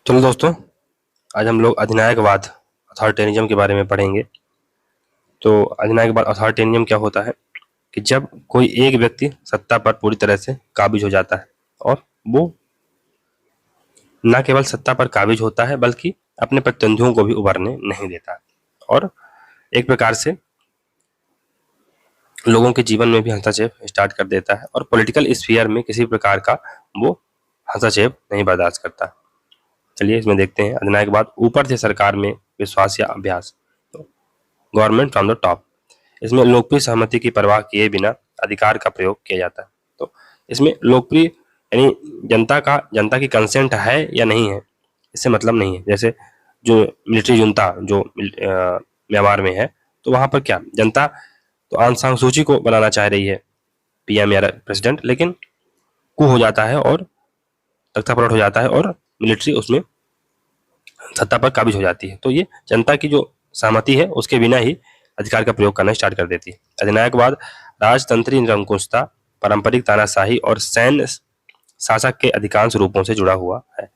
चलो दोस्तों, आज हम लोग अधिनायकवाद अथॉरिटेरिज्म के बारे में पढ़ेंगे। तो अधिनायकवाद अथॉरिटेरिज्म क्या होता है कि जब कोई एक व्यक्ति सत्ता पर पूरी तरह से काबिज हो जाता है और वो न केवल सत्ता पर काबिज होता है बल्कि अपने प्रतिद्वंदियों को भी उभरने नहीं देता और एक प्रकार से लोगों के जीवन में भी हस्तक्षेप स्टार्ट कर देता है और पॉलिटिकल स्फीयर में किसी प्रकार का वो हस्तक्षेप नहीं बर्दाश्त करता। चलिए इसमें देखते हैं अधिनायकवाद ऊपर से सरकार में विश्वास या अभ्यास। तो गवर्नमेंट फ्रॉम द टॉप, इसमें लोकप्रिय सहमति की परवाह किए बिना अधिकार का प्रयोग किया जाता है। तो इसमें लोकप्रिय यानी जनता की कंसेंट है या नहीं है, इससे मतलब नहीं है। जैसे जो मिलिट्री जुंता जो म्यांमार में है, तो वहां पर क्या जनता तो आंग सान सू की को बनाना चाह रही है पीएम या प्रेसिडेंट, लेकिन कू हो जाता है और तख्ता पलट हो जाता है और मिलिट्री उसमें सत्ता पर काबिज हो जाती है। तो ये जनता की जो सहमति है उसके बिना ही अधिकार का प्रयोग करना स्टार्ट कर देती है। अधिनायकवाद राजतंत्री निरंकुशता, पारंपरिक तानाशाही और सैन्य शासक के अधिकांश रूपों से जुड़ा हुआ है।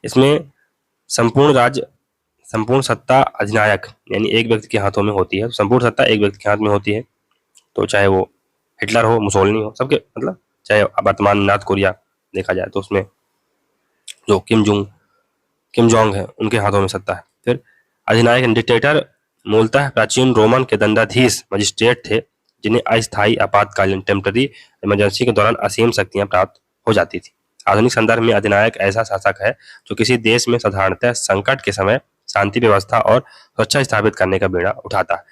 इसमें संपूर्ण सत्ता अधिनायक यानी एक व्यक्ति के हाथों में होती है। संपूर्ण सत्ता एक व्यक्ति के हाथ में होती है, तो चाहे वो हिटलर हो, मुसोलिनी हो, सबके मतलब चाहे वर्तमान नॉर्थ कोरिया देखा जाए तो उसमें जो किम जोंग है उनके हाथों में सत्ता है। फिर अधिनायक डिक्टेटर मूलतः प्राचीन रोमन के दंडाधीश मजिस्ट्रेट थे जिन्हें अस्थायी आपातकालीन टेम्पररी इमरजेंसी के दौरान असीम शक्तियां प्राप्त हो जाती थी। आधुनिक संदर्भ में अधिनायक ऐसा शासक है जो किसी देश में साधारणतः संकट के समय शांति व्यवस्था और सुरक्षा स्थापित करने का बेड़ा उठाता है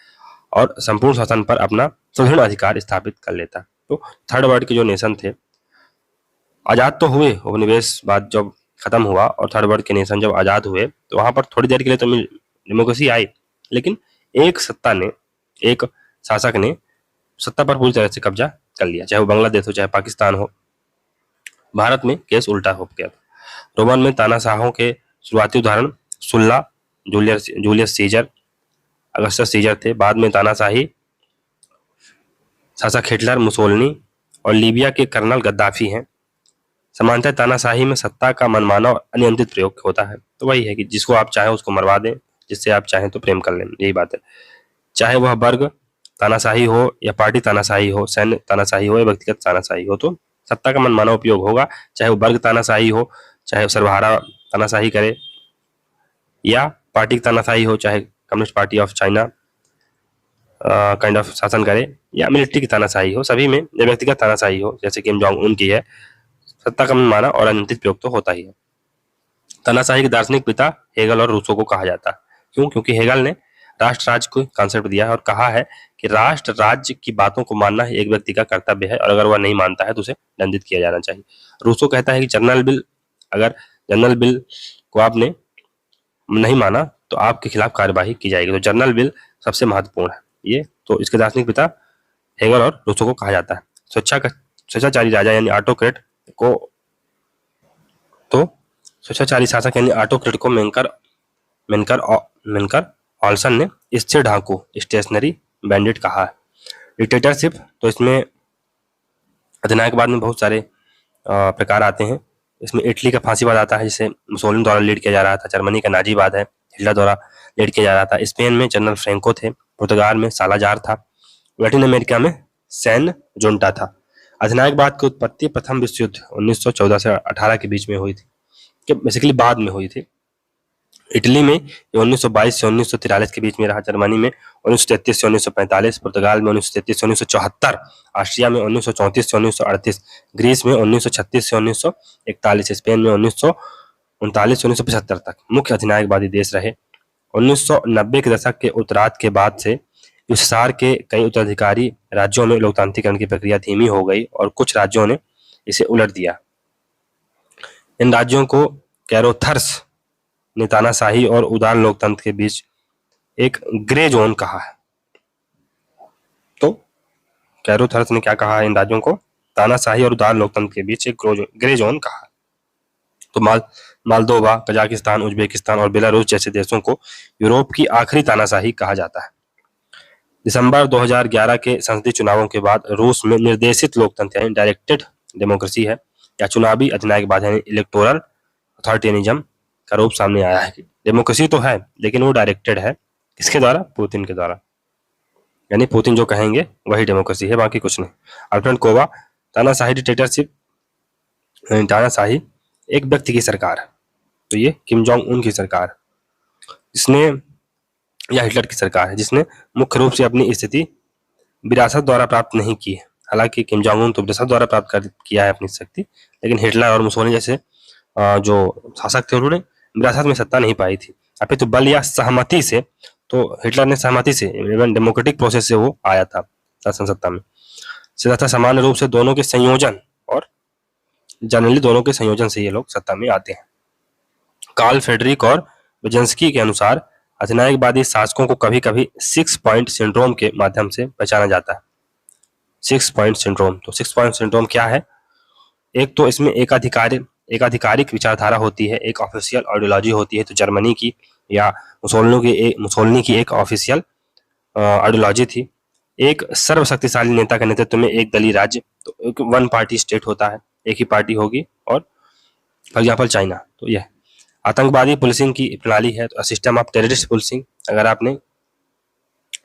और संपूर्ण शासन पर अपना सुदृढ़ अधिकार स्थापित कर लेता है। तो थर्ड वर्ल्ड के जो नेशन थे आजाद तो हुए, उपनिवेशवाद जब खत्म हुआ और थर्ड वर्ल्ड के नेशन जब आजाद हुए तो वहां पर थोड़ी देर के लिए तो डेमोक्रेसी आई, लेकिन एक शासक ने सत्ता पर पूरी तरह से कब्जा कर लिया। चाहे वो बांग्लादेश हो चाहे पाकिस्तान हो, भारत में केस उल्टा हो गया। रोमन में तानाशाहों के शुरुआती उदाहरण सुल्ला, जूलियस सीजर, अगस्टस सीजर थे। बाद में तानाशाही शासक हिटलर, मुसोलिनी और लीबिया के कर्नल गद्दाफी हैं। समानतः तानाशाही में सत्ता का मनमाना और अनियंत्रित प्रयोग होता है। तो वही है कि जिसको आप चाहें उसको मरवा दें, जिससे आप चाहें तो प्रेम कर लें, यही बात है। चाहे वह वर्ग तानाशाही हो या पार्टी तानाशाही हो, सैन्य तानाशाही हो या व्यक्तिगत तानाशाही हो, तो सत्ता का मनमाना उपयोग होगा। चाहे वो वर्ग तानाशाही हो, चाहे सर्वहारा तानाशाही करे या पार्टी तानाशाही हो, चाहे communist party of China kind of शासन करे या मिलिट्री की तानाशाही हो, सभी में या व्यक्तिगत तानाशाही हो जैसे किम जोंग उन की है, सत्ता का मनमाना और अनियंत्रित प्रयोग तो होता ही है। तानाशाही के दार्शनिक पिता हेगल और रूसो को कहा जाता है। क्यों? क्योंकि हेगल ने राष्ट्र राज्य को कॉन्सेप्ट दिया है और कहा है कि राष्ट्र राज्य की बातों को मानना ही एक व्यक्ति का कर्तव्य है और अगर वह नहीं मानता है तो उसे दंडित किया जाना चाहिए। रूसो कहता है कि अगर जनरल बिल को आपने नहीं माना तो आपके खिलाफ कार्यवाही की जाएगी। तो जनरल बिल सबसे महत्वपूर्ण है। ये तो इसके दार्शनिक पिता हेगल और रूसो को कहा जाता है। स्वेच्छाचारी राजा यानी ऑटोक्रेट को तो स्वेच्छाचारी शासक यानी ऑटोक्रेट को मेनकर ऑल्सन ने स्थिर ढांकू स्टेशनरी बैंडिट कहा है। डिक्टेटरशिप, तो इसमें अधिनायकवाद में बहुत सारे प्रकार आते हैं। इसमें इटली का फांसीवाद आता है जिसे मुसोलिनी द्वारा लीड किया जा रहा था। जर्मनी का नाजीवाद है, हिटलर द्वारा लीड किया जा रहा था। स्पेन में जनरल फ्रैंको थे। पुर्तगाल में सालाजार था। लैटिन अमेरिका में सैन जुंटा था। अधिनायकवाद की उत्पत्ति प्रथम विश्व युद्ध 1914 से 18 के बीच में हुई थी, कि बेसिकली बाद में हुई थी। इटली में 1922 से 1943 के बीच में रहा। जर्मनी में 1933 से 1945, पुर्तगाल में 1933 से 1974, ऑस्ट्रिया में 1934 से 1938, ग्रीस में 1936 से 1941, स्पेन में 1939 से 1975 तक मुख्य अधिनायकवादी देश रहे। 1990 के दशक के उत्तरार्ध के बाद से यूएसएसआर के कई उत्तराधिकारी राज्यों में लोकतांत्रिकरण की प्रक्रिया धीमी हो गई और कुछ राज्यों ने इसे उलट दिया। इन राज्यों को कैरोथर्स ने तानाशाही और उदार लोकतंत्र के बीच एक ग्रे जोन कहा है। तो कैरोथर्स ने क्या कहा है इन राज्यों को? तानाशाही और उदार लोकतंत्र के बीच एक ग्रे जोन कहा है। तो मालदोवा, कजाकिस्तान, उज्बेकिस्तान और बेलारूस जैसे देशों को यूरोप की आखिरी तानाशाही कहा जाता है। दिसंबर 2011 के संसदीय चुनावों के बाद रूस में निर्देशित लोकतंत्र यानी डायरेक्टेड डेमोक्रेसी है या चुनावी अधिनायकवाद यानी इलेक्टोरल अथॉरिटेरिज्म का रूप सामने आया है कि डेमोक्रेसी तो है लेकिन वो डायरेक्टेड है, किसके द्वारा? पुतिन के द्वारा। यानी पुतिन जो कहेंगे वही डेमोक्रेसी है, बाकी कुछ नहीं। अल्फ्रेड कोवा, तानाशाही डिक्टेटरशिप, तानाशाही एक व्यक्ति की सरकार है, तो ये किम जोंग उन की सरकार, जिसने, या हिटलर की सरकार है, जिसने मुख्य रूप से अपनी स्थिति विरासत द्वारा प्राप्त नहीं की है। हालांकि किम जोंग उन तो विरासत द्वारा प्राप्त किया है अपनी शक्ति, लेकिन हिटलर और मुसोलिनी जैसे जो शासक थे उन्होंने विरासत में सत्ता नहीं पाई थी, अपितु बल या सहमति से। तो हिटलर ने सहमति से, इवन डेमोक्रेटिक प्रोसेस से वो आया था शासन सत्ता में। तथा सामान्य रूप से दोनों के संयोजन, और जनरली दोनों के संयोजन से ये लोग सत्ता में आते हैं। कार्ल फ्रेडरिक और विजंस्की के अनुसार अधिनायकवादी शासकों को कभी कभी 6 पॉइंट सिंड्रोम के माध्यम से पहचाना जाता है। 6 पॉइंट सिंड्रोम, तो 6 पॉइंट सिंड्रोम क्या है? एक तो इसमें एकाधिकारिक विचारधारा होती है, एक ऑफिशियल आइडियोलॉजी होती है, तो जर्मनी की या मुसोलिनी की एक ऑफिशियल आइडियोलॉजी थी। एक सर्वशक्तिशाली नेता के नेतृत्व में एक दलीय राज्य, तो एक वन पार्टी स्टेट होता है, एक ही पार्टी होगी, और फॉर एग्जाम्पल चाइना। तो यह आतंकवादी पुलिसिंग की प्रणाली है, तो सिस्टम ऑफ टेररिस्ट पुलिसिंग, अगर आपने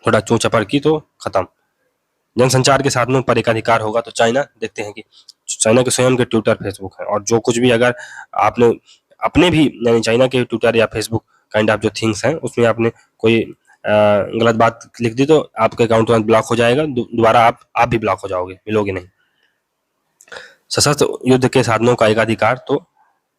थोड़ा चूं चपर की तो खत्म। जनसंचार के साधनों पर एकाधिकार होगा, तो चाइना देखते हैं कि चाइना के स्वयं के ट्विटर फेसबुक है, और जो कुछ भी अगर आपने अपने भी, यानी चाइना के ट्विटर या फेसबुक काइंड ऑफ जो थिंग्स हैं उसमें आपने कोई गलत बात लिख दी तो आपका अकाउंट तुरंत ब्लॉक हो जाएगा, दोबारा आप भी ब्लॉक हो जाओगे, मिलोगे नहीं। सशस्त्र युद्ध के साधनों का एकाधिकार, तो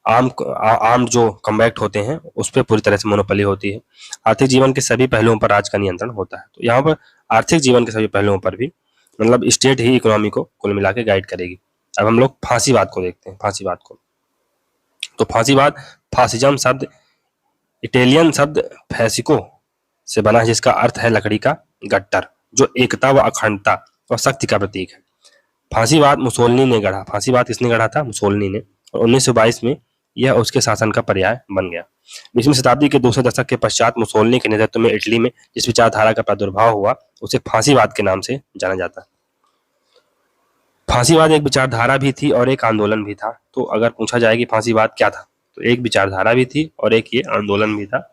आम जो कम्बैक्ट होते हैं उस पर पूरी तरह से मोनोपोली होती है। आर्थिक जीवन के सभी पहलुओं पर राज का नियंत्रण होता है, तो यहाँ पर आर्थिक जीवन के सभी पहलुओं पर भी मतलब स्टेट ही इकोनॉमी को कुल मिला के गाइड करेगी। अब हम लोग फांसीवाद को देखते हैं। फांसीवाद को, तो फांसीवाद, फासिज्म शब्द इटालियन शब्द फैसिको से बना है, जिसका अर्थ है लकड़ी का गट्टर, जो एकता व अखंडता और शक्ति का प्रतीक है। फांसीवाद मुसोलिनी ने गढ़ा। फांसीवाद किसने गढ़ा था? मुसोलिनी ने, और 1922 में यह उसके शासन का पर्याय बन गया। 20वीं शताब्दी के दूसरे दशक के पश्चात मुसोलिनी के नेतृत्व में इटली में जिस विचारधारा का प्रादुर्भाव हुआ उसे फांसीवाद के नाम से जाना जाता है। फांसीवाद एक विचारधारा भी थी और एक आंदोलन भी था। तो अगर पूछा जाए कि फांसीवाद क्या था, तो एक विचारधारा भी थी और एक ये आंदोलन भी था।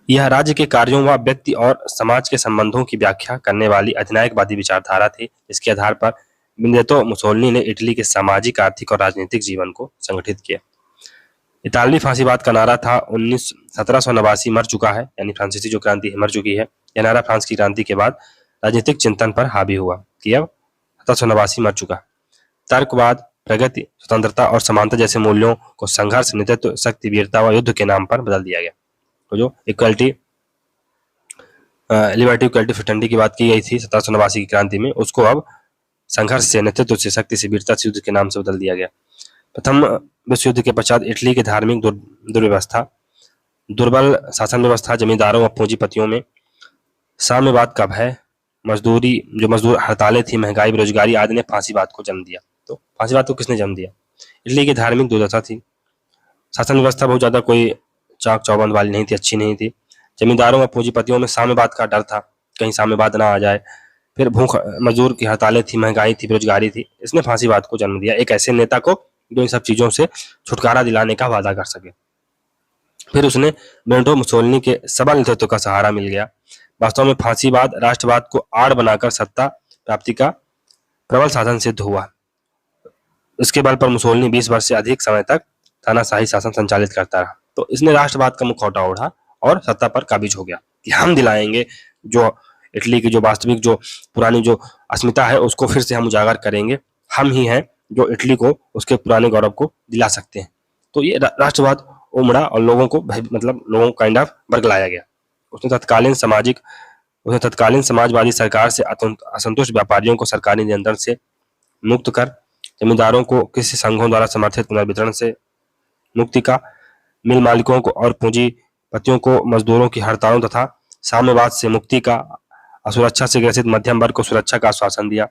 यह राज्य के कार्यों व व्यक्ति और समाज के संबंधों की व्याख्या करने वाली अधिनायकवादी विचारधारा थी, जिसके आधार पर बेनेटो मुसोलिनी ने इटली के सामाजिक, आर्थिक और राजनीतिक जीवन को संगठित किया। इतालवी फांसीवाद का नारा था 1789 मर चुका है, यानी फ्रांसीसी जो क्रांति है मर चुकी है। यह नारा फ्रांस की क्रांति के बाद राजनीतिक चिंतन पर हावी हुआ कि अब 1789 मर चुका। तर्कवाद, प्रगति, स्वतंत्रता और समानता जैसे मूल्यों को संघर्ष, नेतृत्व, शक्ति, वीरता व युद्ध के नाम पर बदल दिया गया। तो जो इक्वलिटी, लिबर्टी, इक्वलिटी, फ्रेटर्निटी की बात की गई थी 1789 की क्रांति में, उसको अब संघर्ष से, नेतृत्व से, शक्ति से, वीरता से, युद्ध के नाम से बदल दिया गया। प्रथम विश्व युद्ध के पश्चात इटली की धार्मिक दुर्व्यवस्था, दुर्बल शासन व्यवस्था, जमींदारों व पूंजीपतियों में साम्यवाद का भय, मजदूर हड़तालें थी, महंगाई, बेरोजगारी आदि ने फांसीवाद को जन्म दिया। तो फांसीवाद को किसने जन्म दिया? इटली की धार्मिक दुर्दशा थी, शासन व्यवस्था बहुत ज्यादा कोई चाक चौबंद वाली नहीं थी, अच्छी नहीं थी। जमींदारों व पूंजीपतियों में साम्यवाद का डर था, कहीं साम्यवाद ना आ जाए। फिर भूख, मजदूर की हड़तालें थी, महंगाई थी, बेरोजगारी थी। इसने फांसीवाद को जन्म दिया, एक ऐसे नेता को जो इन सब चीजों से छुटकारा दिलाने का वादा कर सके। फिर उसने बेनेटो मुसोलिनी के सबल नेतृत्व का सहारा मिल गया। वास्तव में फांसीवाद राष्ट्रवाद को आड़ बनाकर सत्ता प्राप्ति का प्रबल साधन सिद्ध हुआ। इसके बल पर मुसोलिनी 20 वर्ष से अधिक समय तक तानाशाही शासन संचालित करता रहा। तो इसने राष्ट्रवाद का मुखौटा ओढ़ा और सत्ता पर काबिज हो गया कि हम दिलाएंगे जो इटली की जो वास्तविक जो पुरानी जो अस्मिता है उसको फिर से हम उजागर करेंगे, हम ही हैं जो इटली को उसके पुराने गौरव को दिला सकते हैं। तो ये राष्ट्रवाद उमड़ा और लोगों को मतलब लोगों को काइंड ऑफ बरगलाया गया। उसने तत्कालीन समाजवादी सरकार से असंतुष्ट व्यापारियों को सरकारी नियंत्रण से मुक्त कर, जमींदारों को किसी संघों द्वारा समर्थित पुनर्वितरण से मुक्ति का, मिल मालिकों को और पूंजीपतियों को मजदूरों की हड़तालों तथा साम्यवाद से मुक्ति का, असुरक्षा से ग्रसित मध्यम वर्ग को सुरक्षा का आश्वासन दिया।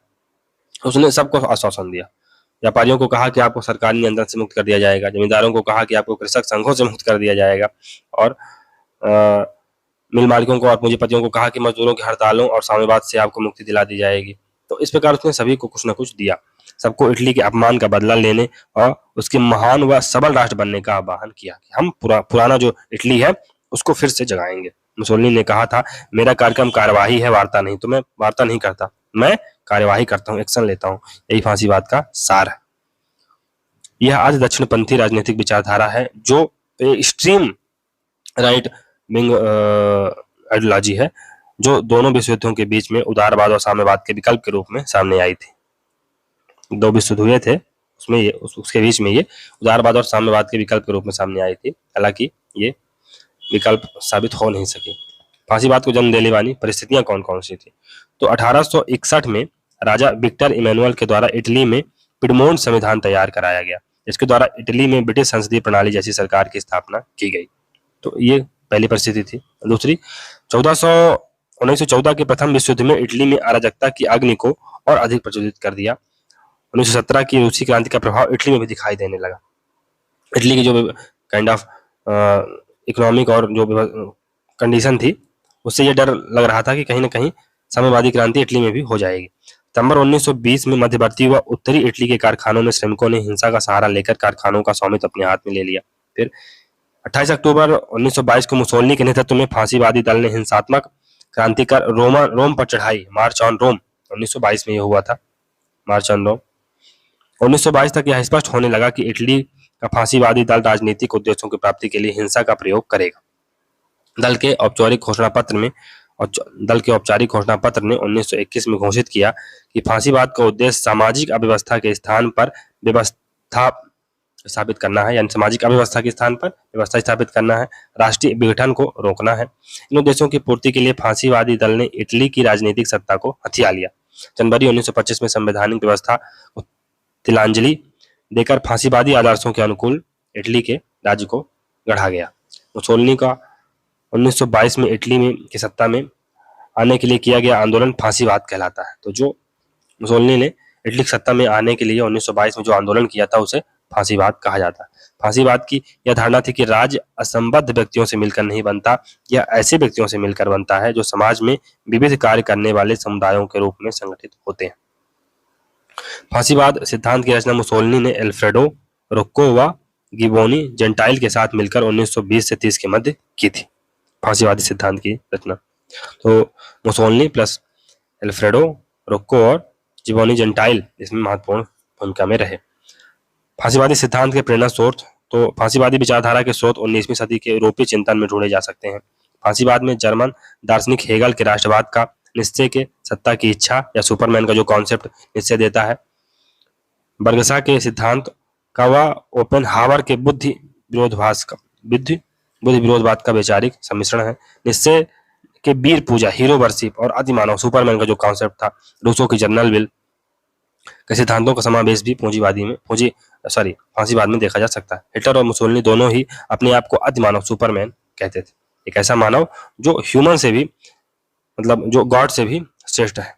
उसने सबको आश्वासन दिया। व्यापारियों को कहा कि आपको सरकारी नियंत्रण से मुक्त कर दिया जाएगा, जमींदारों को कहा कि आपको कृषक संघों से मुक्त कर दिया जाएगा, और मिल मालिकों को और पूंजीपतियों को कहा कि मजदूरों की हड़तालों और साम्यवाद से आपको मुक्ति दिला दी जाएगी। तो इस प्रकार उसने सभी को कुछ न कुछ दिया। सबको इटली के अपमान का बदला लेने और उसके महान व सबल राष्ट्र बनने का आह्वान किया कि हम पुराना जो इटली है उसको फिर से जगाएंगे। मुसोलिनी ने कहा था, मेरा कार्यक्रम कार्यवाही है, वार्ता नहीं। तो मैं वार्ता नहीं करता, मैं कार्यवाही करता हूँ, एक्शन लेता हूँ। यही फांसीवाद का सार है। यह आज दक्षिणपंथी राजनीतिक विचारधारा है जो एक्सट्रीम राइट विंग आइडियोलॉजी है, जो दोनों विश्व युद्धों के बीच में उदारवाद और साम्यवाद के विकल्प के रूप में सामने आई थी। दो विश्व युद्ध हुए थे, उसमें ये उसके बीच में ये उदारवाद और साम्यवाद के विकल्प के रूप में सामने आई थी। हालांकि ये विकल्प साबित हो नहीं सके। फांसीवाद को जन्म देने वाली परिस्थितियां कौन कौन सी थी? तो 1861 में राजा विक्टर इमैनुअल के द्वारा इटली में पिडमोंट संविधान तैयार कराया गया, जिसके द्वारा इटली में ब्रिटिश संसदीय प्रणाली जैसी सरकार की स्थापना की गई। तो ये पहली परिस्थिति थी। दूसरी, 1914 के प्रथम विश्व युद्ध में इटली में अराजकता की अग्नि को और अधिक प्रज्वलित कर दिया। 1917 की रूसी क्रांति का प्रभाव इटली में भी दिखाई देने लगा। इटली की जो काइंड ऑफ इकोनॉमिक और जो कंडीशन थी, उससे ये डर लग रहा था कि कहीं ना कहीं साम्यवादी क्रांति इटली में भी हो जाएगी। सितंबर 1920 में मध्यवर्ती व उत्तरी इटली के कारखानों में श्रमिकों ने हिंसा का सहारा लेकर कारखानों का स्वामित्व अपने हाथ में ले लिया। फिर 28 अक्टूबर 1922 को मुसोलिनी के नेतृत्व में फांसीवादी दल ने हिंसात्मक क्रांति कर रोम पर चढ़ाई, मार्च ऑन रोम। 1922 में यह हुआ था, मार्च ऑन रोम। 1922 तक यह स्पष्ट होने लगा कि इटली का फांसीवादी दल राजनीतिक उद्देश्यों की प्राप्ति के लिए हिंसा का प्रयोग करेगा। दल के औपचारिक घोषणा पत्र ने 1921 में घोषित किया कि फांसीवाद का उद्देश्य सामाजिक अव्यवस्था के स्थान पर व्यवस्था स्थापित करना है, यानी सामाजिक अव्यवस्था के स्थान पर व्यवस्था स्थापित करना है, राष्ट्रीय विघटन को रोकना है। इन उद्देश्यों की पूर्ति के लिए फांसीवादी दल ने इटली की राजनीतिक सत्ता को हथिया लिया। जनवरी 1925 में संवैधानिक व्यवस्था को तिलांजलि देकर फांसीवादी आदर्शों के अनुकूल इटली के राज्य को गढ़ा गया। मुसोलिनी का 1922 में इटली में की सत्ता में आने के लिए किया गया आंदोलन फांसीवाद कहलाता है। तो जो मुसोलिनी ने इटली की सत्ता में आने के लिए 1922 में जो आंदोलन किया था उसे फांसीवाद कहा जाता है। फांसीवाद की यह धारणा थी कि राज्य असंबद्ध व्यक्तियों से मिलकर नहीं बनता, यह ऐसे व्यक्तियों से मिलकर बनता है जो समाज में विविध कार्य करने वाले समुदायों के रूप में संगठित होते हैं। फांसीवाद सिद्धांत की रचना मुसोलिनी ने एल्फ्रेडो रोक्को व गिबोनी जेंटाइल के साथ मिलकर 1920 से 30 के मध्य की थी। फांसीवादी सिद्धांत की रचना तो मुसोलिनी प्लस एल्फ्रेडो रोक्को और गिबोनी जेंटाइल इसमें महत्वपूर्ण भूमिका में रहे। फांसीवादी सिद्धांत के प्रेरणा स्रोत, तो फांसीवादी विचारधारा के स्रोत 19वीं सदी के यूरोपीय चिंतन में ढूंढे जा सकते हैं। फांसीवाद में जर्मन दार्शनिक हेगल के राष्ट्रवाद का निश्चय के सत्ता की इच्छा या सुपरमैन का जो कॉन्सेप्ट निश्चय देता है, बर्गसा के सिद्धांत का व ओपेनहावर के बुद्धि विरोधवाद का वैचारिक सम्मिश्रण है। निश्चय के वीर पूजा, हीरो वर्शिप और आदिमानव सुपरमैन का जो कॉन्सेप्ट था, रूसो की जनरल विल के सिद्धांतों का समावेश भी फांसीवाद में देखा जा सकता है। हिटलर और मुसोलिनी दोनों ही अपने आप को आदिमानव सुपरमैन कहते थे, एक ऐसा मानव जो ह्यूमन से भी मतलब जो गॉड से भी श्रेष्ठ है।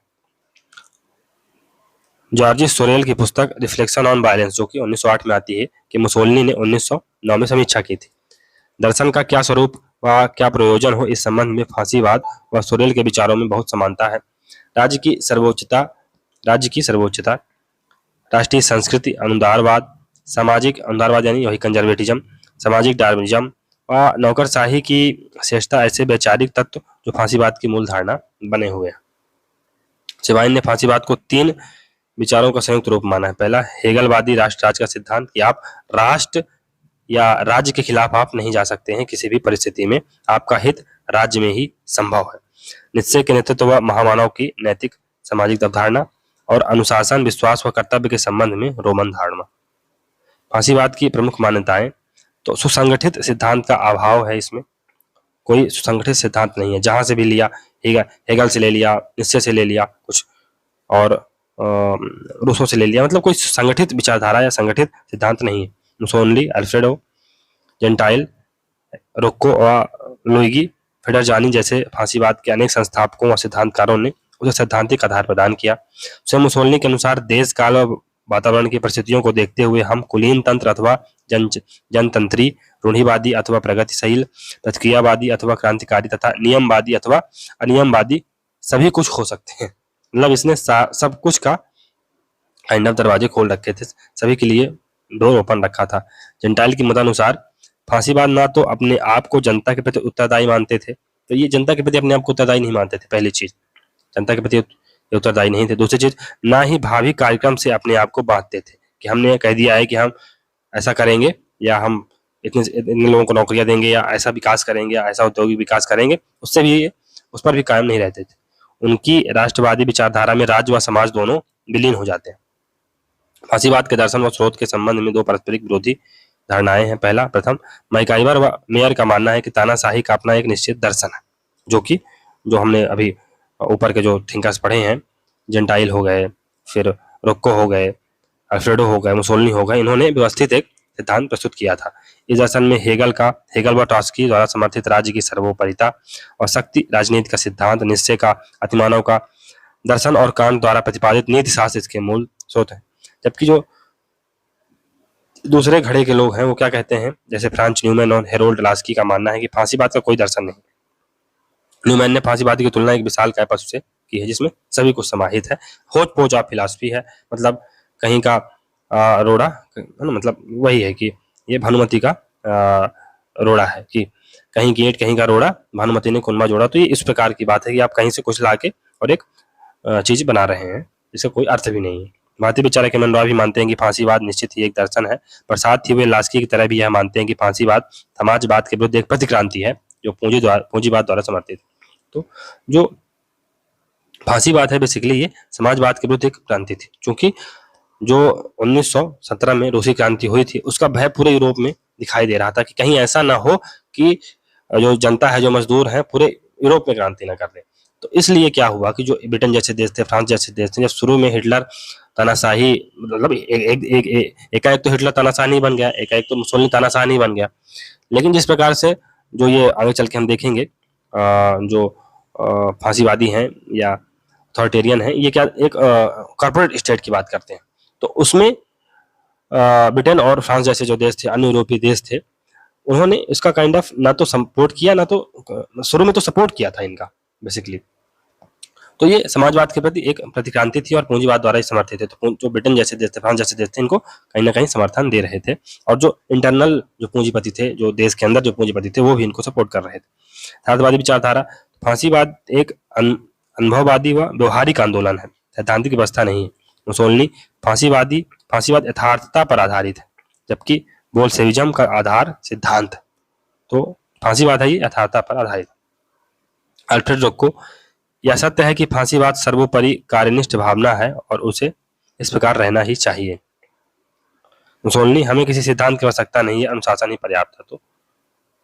जॉर्जी सोरेल की पुस्तक रिफ्लेक्शन ऑन वायलेंस, जो कि 1908 में आती है, कि मुसोलिनी ने 1909 में समीक्षा की थी। दर्शन का क्या स्वरूप व क्या प्रयोजन हो, इस संबंध में फांसीवाद व सोरेल के विचारों में बहुत समानता है। राज्य की सर्वोच्चता, राष्ट्रीय संस्कृति, अनुदारवाद, सामाजिक अनुदारवाद यानी वही कंजर्वेटिज्म, सामाजिक डार्विनिज्म व नौकरशाही की श्रेष्ठता ऐसे वैचारिक तत्व जो फांसीवाद की मूल धारणा बने हुए हैं। सिवाइन ने फांसीवाद को 3 विचारों का संयुक्त रूप माना है। पहला, हेगलवादी राष्ट्र राज का सिद्धांत कि आप राष्ट्र या राज्य के खिलाफ आप नहीं जा सकते हैं, किसी भी परिस्थिति में आपका हित राज्य में ही संभव है। निश्चय के नेतृत्व व महामानव की नैतिक सामाजिक अवधारणा और अनुशासन, विश्वास व कर्तव्य के संबंध में रोमन धारणा। फांसीवाद की प्रमुख मान्यताएं, तो सुसंगठित सिद्धांत का अभाव है, इसमें कोई सुसंगठित सिद्धांत नहीं है। जहां से भी लिया, हेगल से ले लिया, निश्चय से ले लिया कुछ और रूसो से ले लिया, मतलब कोई संगठित विचारधारा या संगठित सिद्धांत नहीं है। मुसोलिनी, अल्फ्रेडो जेंटाइल, रोक्को और लुइगी फेडरजानी जैसे फांसीवाद के अनेक संस्थापकों और सिद्धांतकारों ने उसे सैद्धांतिक आधार प्रदान किया। स्वयं मुसोलिनी के अनुसार देश काल और वातावरण की परिस्थितियों को देखते हुए हम कुलीन तंत्र अथवा जनतंत्री, रूढ़िवादी अथवा प्रगतिशील, प्रतिक्रियावादी अथवा क्रांतिकारी तथा नियमवादी अथवा अनियमवादी सभी कुछ हो सकते हैं। मतलब इसने सब कुछ का काइंड ऑफ दरवाजे खोल रखे थे, सभी के लिए डोर ओपन रखा था। जेंटाइल के मतानुसार फांसीवाद ना तो अपने आप को जनता के प्रति उत्तरदायी मानते थे, तो ये जनता के प्रति अपने आप को उत्तरदायी नहीं मानते थे, पहली चीज जनता के प्रति ये उत्तरदायी नहीं थे। दूसरी चीज, ना ही भावी कार्यक्रम से अपने आप को बांधते थे कि हमने कह दिया है कि हम ऐसा करेंगे या हम इतने लोगों को नौकरियां देंगे या ऐसा विकास करेंगे या ऐसा औद्योगिक विकास करेंगे, उससे भी उस पर भी कायम नहीं रहते थे। उनकी राष्ट्रवादी विचारधारा में राज्य व समाज दोनों विलीन हो जाते हैं। फांसीवाद के दर्शन व स्रोत के संबंध में दो पारस्परिक विरोधी धारणाएं हैं। प्रथम, मैकाइवर व मेयर का मानना है कि तानाशाही का अपना एक निश्चित दर्शन है, जो हमने अभी ऊपर के जो थिंकर्स पढ़े हैं, जेंटाइल हो गए, फिर रोक्को हो गए, अल्फ्रेडो हो गए, मुसोलिनी हो गए, इन्होंने व्यवस्थित एक सिद्धांत प्रस्तुत किया था। इस दर्शन में हेगल व ट्रॉट्स्की द्वारा समर्थित राज्य की सर्वोपरिता और शक्ति राजनीति का सिद्धांत, निश्चय का, अतिमानव का दर्शन और कांट द्वारा प्रतिपादित नीति शास्त्र इसके मूल स्रोत है। जबकि जो दूसरे घड़े के लोग हैं वो क्या कहते हैं, जैसे फ्रांच न्यूमैन और हेरोल्ड लास्की का मानना है कि फांसीवाद का कोई दर्शन नहीं। न्यूमैन ने फांसीवाद की तुलना एक विशाल कैपस से की है जिसमें सभी कुछ समाहित है। होच पोच ऑफ फिलॉसफी है, मतलब कहीं का रोड़ा, मतलब वही है कि ये भानुमति का रोड़ा है कि कहीं की ईंट कहीं का रोड़ा, भानुमति ने कुनबा जोड़ा। तो ये इस प्रकार की बात है कि आप कहीं से कुछ लाके और एक चीज बना रहे हैं जिसका कोई अर्थ भी नहीं है। भारतीय विचारक एम एन रॉय भी मानते हैं कि फांसीवाद निश्चित ही एक दर्शन है, पर साथ ही वे लास्की की तरह भी यह मानते हैं कि फांसीवाद समाजवाद के विरुद्ध एक प्रतिक्रांति है जो पूंजीवाद द्वारा समर्थित। तो जो फांसीवाद है बेसिकली ये समाजवाद के विरुद्ध एक क्रांति थी, क्योंकि जो 1917 में रूसी क्रांति हुई थी उसका भय पूरे यूरोप में दिखाई दे रहा था कि कहीं ऐसा ना हो कि जो जनता है, जो मजदूर हैं, पूरे यूरोप में क्रांति ना कर दे। तो इसलिए क्या हुआ कि जो ब्रिटेन जैसे देश थे, फ्रांस जैसे देश थे, जब शुरू में हिटलर तानाशाही, मतलब एकाएक तो हिटलर तानाशाह नहीं बन गया, एकाएक तो मुसोलिनी तानाशाह नहीं बन गया, लेकिन जिस प्रकार से जो ये आगे चल के हम देखेंगे जो फांसीवादी हैं या अथॉरिटेरियन हैं, ये क्या एक कॉर्पोरेट स्टेट की बात करते हैं। तो उसमें ब्रिटेन और फ्रांस जैसे जो देश थे, अन्य यूरोपीय देश थे, उन्होंने इसका काइंड ऑफ ना तो सपोर्ट किया, ना तो शुरू में तो सपोर्ट किया था इनका बेसिकली। तो ये समाजवाद के प्रति एक प्रतिक्रांति थी और पूंजीवाद द्वारा ही समर्थित थे। तो जो ब्रिटेन जैसे देश थे, फ्रांस जैसे देश थे, इनको कहीं ना कहीं समर्थन दे रहे थे, और जो इंटरनल जो पूंजीपति थे, जो देश के अंदर जो पूंजीपति थे, वो भी इनको सपोर्ट कर रहे थे। यथार्थवादी विचारधारा, फांसीवाद एक अनुभववादी व व्यवहारिक आंदोलन है, सैद्धांतिक व्यवस्था नहीं है। मुसोलिनी, फांसीवाद यथार्थता पर आधारित है, जबकि बोल्शेविज्म का आधार सिद्धांत। तो फांसीवाद है ये यथार्थता पर आधारित। अल्फ्रेड रोक्को, यह सत्य है कि फांसीवाद सर्वोपरि कार्यनिष्ठ भावना है और उसे इस प्रकार रहना ही चाहिए। मुसोलिनी, हमें किसी सिद्धांत की आवश्यकता नहीं है, अनुशासन ही पर्याप्त है। तो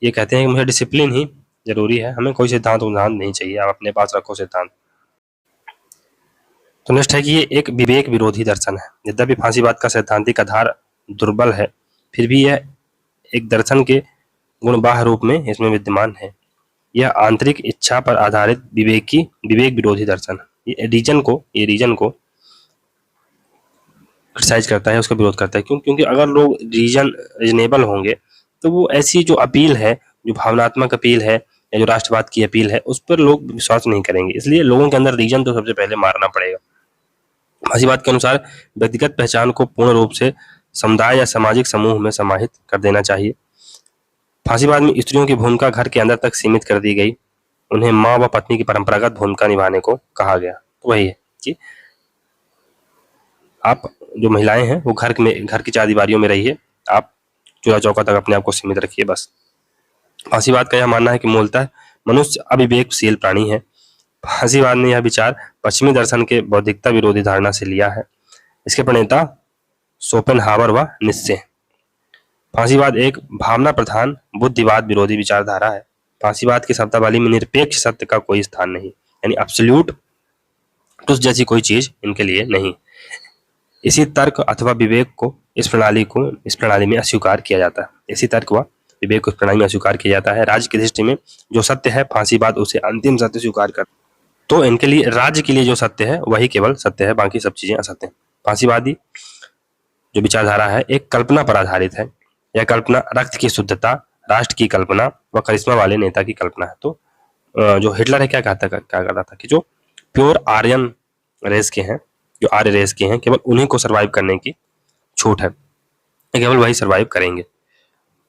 ये कहते हैं कि मुझे डिसिप्लिन ही जरूरी है, हमें कोई सिद्धांत नहीं चाहिए, आप अपने पास रखो सिद्धांत। तो नेक्स्ट है कि ये एक विवेक विरोधी दर्शन है। यद्यपि फांसीवाद का सैद्धांतिक आधार दुर्बल है, फिर भी यह एक दर्शन के गुणबाह्य रूप में इसमें विद्यमान है। यह आंतरिक इच्छा पर आधारित विवेक विरोधी दर्शन है। ये रीजन को क्रिटिसाइज करता है, उसका विरोध करता है। क्यों? क्योंकि अगर लोग रीजनेबल होंगे तो वो ऐसी जो अपील है, जो भावनात्मक अपील है या जो राष्ट्रवाद की अपील है, उस पर लोग विश्वास नहीं करेंगे। इसलिए लोगों के अंदर रीजन तो सबसे पहले मारना पड़ेगा। फांसीवाद के अनुसार व्यक्तिगत पहचान को पूर्ण रूप से समुदाय या सामाजिक समूह में समाहित कर देना चाहिए। फांसीवाद में स्त्रियों की भूमिका घर के अंदर तक सीमित कर दी गई, उन्हें माँ व पत्नी की परंपरागत भूमिका निभाने को कहा गया। तो वही है कि आप जो महिलाएं हैं वो घर की चारदीवारियों में रहिए, आप चूल्हा चौका तक अपने आप को सीमित रखिए, बस। फांसीवाद का यह मानना है कि मूलतः मनुष्य अविवेकशील प्राणी है। फांसीवाद ने यह विचार पश्चिमी दर्शन के बौद्धिकता विरोधी धारणा से लिया है। इसके प्रणेता शोपेनहावर व नित्शे। फांसीवाद एक भावना प्रधान बुद्धिवाद विरोधी विचारधारा है। फांसीवाद की शब्दावली में निरपेक्ष सत्य का कोई स्थान नहीं, यानी एब्सोल्यूट ट्रुथ जैसी कोई चीज इनके लिए नहीं। इसी तर्क अथवा विवेक को इस प्रणाली में अस्वीकार किया जाता है। इसी तर्क व विवेक को इस प्रणाली में अस्वीकार किया जाता है। राज्य की दृष्टि में जो सत्य है, फांसीवाद उसे अंतिम सत्य स्वीकार कर। तो इनके लिए, राज्य के लिए जो सत्य है वही केवल सत्य है, बाकी सब चीजें असत्य हैं। फांसीवादी जो विचारधारा है एक कल्पना पर आधारित है। यह कल्पना रक्त की शुद्धता, राष्ट्र की कल्पना व करिश्मा वाले नेता की कल्पना है। तो जो हिटलर है क्या करता था कि जो प्योर आर्यन रेस के हैं, जो आर्य रेस के हैं, केवल उन्हीं को सर्वाइव करने की छूट है, केवल वही सर्वाइव करेंगे।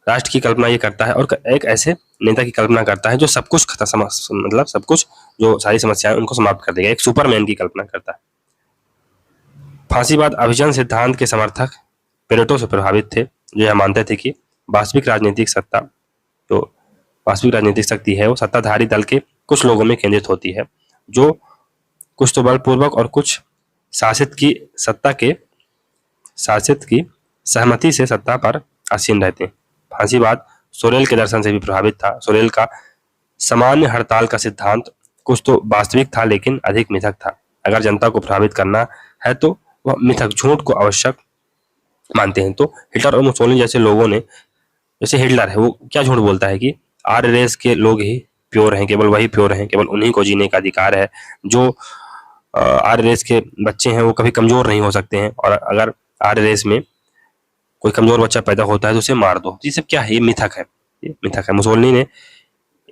राष्ट्र की कल्पना ये करता है और एक ऐसे नेता की कल्पना करता है जो सब कुछ मतलब सब कुछ, जो सारी समस्याएं उनको समाप्त कर देगा। एक सुपरमैन की कल्पना करता है। फांसीवाद अभिजन सिद्धांत के समर्थक पेरेटो से प्रभावित थे, जो यह मानते थे कि वास्तविक राजनीतिक सत्ता, जो वास्तविक राजनीतिक शक्ति है, वो सत्ताधारी दल के कुछ लोगों में केंद्रित होती है, जो कुछ तो बलपूर्वक और कुछ शासित की सहमति से सत्ता पर आसीन रहते हैं। फांसीवाद सोरेल के दर्शन से भी प्रभावित था। सोरेल का सामान्य हड़ताल का सिद्धांत कुछ तो वास्तविक था, लेकिन अधिक मिथक था। अगर जनता को प्रभावित करना है तो वह मिथक, झूठ को आवश्यक मानते हैं। तो हिटलर और मुसोलिनी जैसे लोगों ने, जैसे हिटलर है, वो क्या झूठ बोलता है कि आर्य रेस के लोग ही प्योर हैं, केवल वही प्योर हैं, केवल उन्हीं को जीने का अधिकार है। जो आर्य रेस के बच्चे हैं वो कभी कमजोर नहीं हो सकते हैं, और अगर आर्य रेस में कोई कमजोर बच्चा पैदा होता है तो उसे मार दो। ये सब क्या है? ये मिथक है, ये मिथक है। मुसोलिनी ने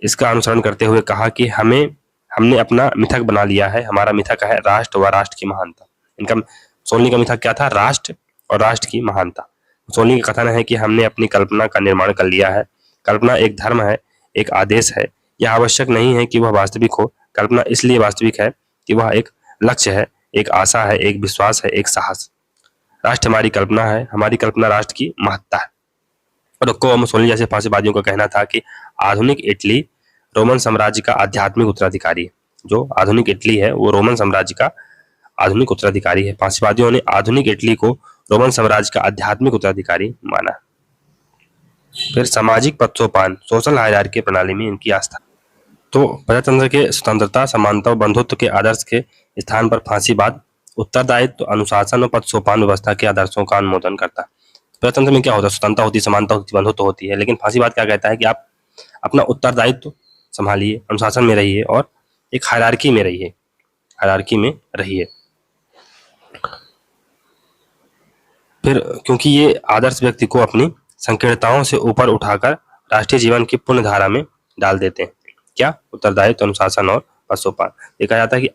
इसका अनुसरण करते हुए कहा कि हमने अपना मिथक बना लिया है। हमारा मिथक है राष्ट्र व राष्ट्र की महानता। इनका, मुसोलिनी का मिथक क्या था? राष्ट्र और राष्ट्र की महानता। मुसोलिनी का कथन है कि हमने अपनी कल्पना का निर्माण कर लिया है। कल्पना एक धर्म है, एक आदेश है। यह आवश्यक नहीं है कि वह वास्तविक हो। कल्पना इसलिए वास्तविक है कि वह एक लक्ष्य है, एक आशा है, एक विश्वास है, एक साहस। राष्ट्र हमारी कल्पना है, हमारी कल्पना राष्ट्र की महत्ता है। रोक्को और मुसोलिनी जैसे फांसीवादियों का कहना था कि आधुनिक इटली रोमन साम्राज्य का आध्यात्मिक उत्तराधिकारी है। जो आधुनिक इटली है वो रोमन साम्राज्य का आधुनिक उत्तराधिकारी है। फांसीवादियों ने आधुनिक इटली को रोमन साम्राज्य का आध्यात्मिक उत्तराधिकारी माना। फिर सामाजिक पक्षोपान, सोशल हायरार्की प्रणाली में इनकी आस्था। तो प्रजातंत्र के स्वतंत्रता, समानता और बंधुत्व के आदर्श के स्थान पर फांसीवाद उत्तरदायित्व, अनुशासन और पक्षोपान व्यवस्था के आदर्शों का अनुमोदन करता है। प्रजातंत्र में क्या होता है? स्वतंत्रता होती है, समानता होती है, बंधुत्व होती है, लेकिन फांसीवाद क्या कहता है कि आप अपना उत्तरदायित्व संभालिए, अनुशासन में रहिए और एक हायरार्की में रहिए। फिर क्योंकि ये आदर्श व्यक्ति को अपनी संकीर्णताओं से ऊपर उठाकर राष्ट्रीय जीवन की पूर्ण धारा में डाल देते हैं। क्या? उत्तरदायित्व, अनुशासन और पक्षोपान। ये कहा जाता है कि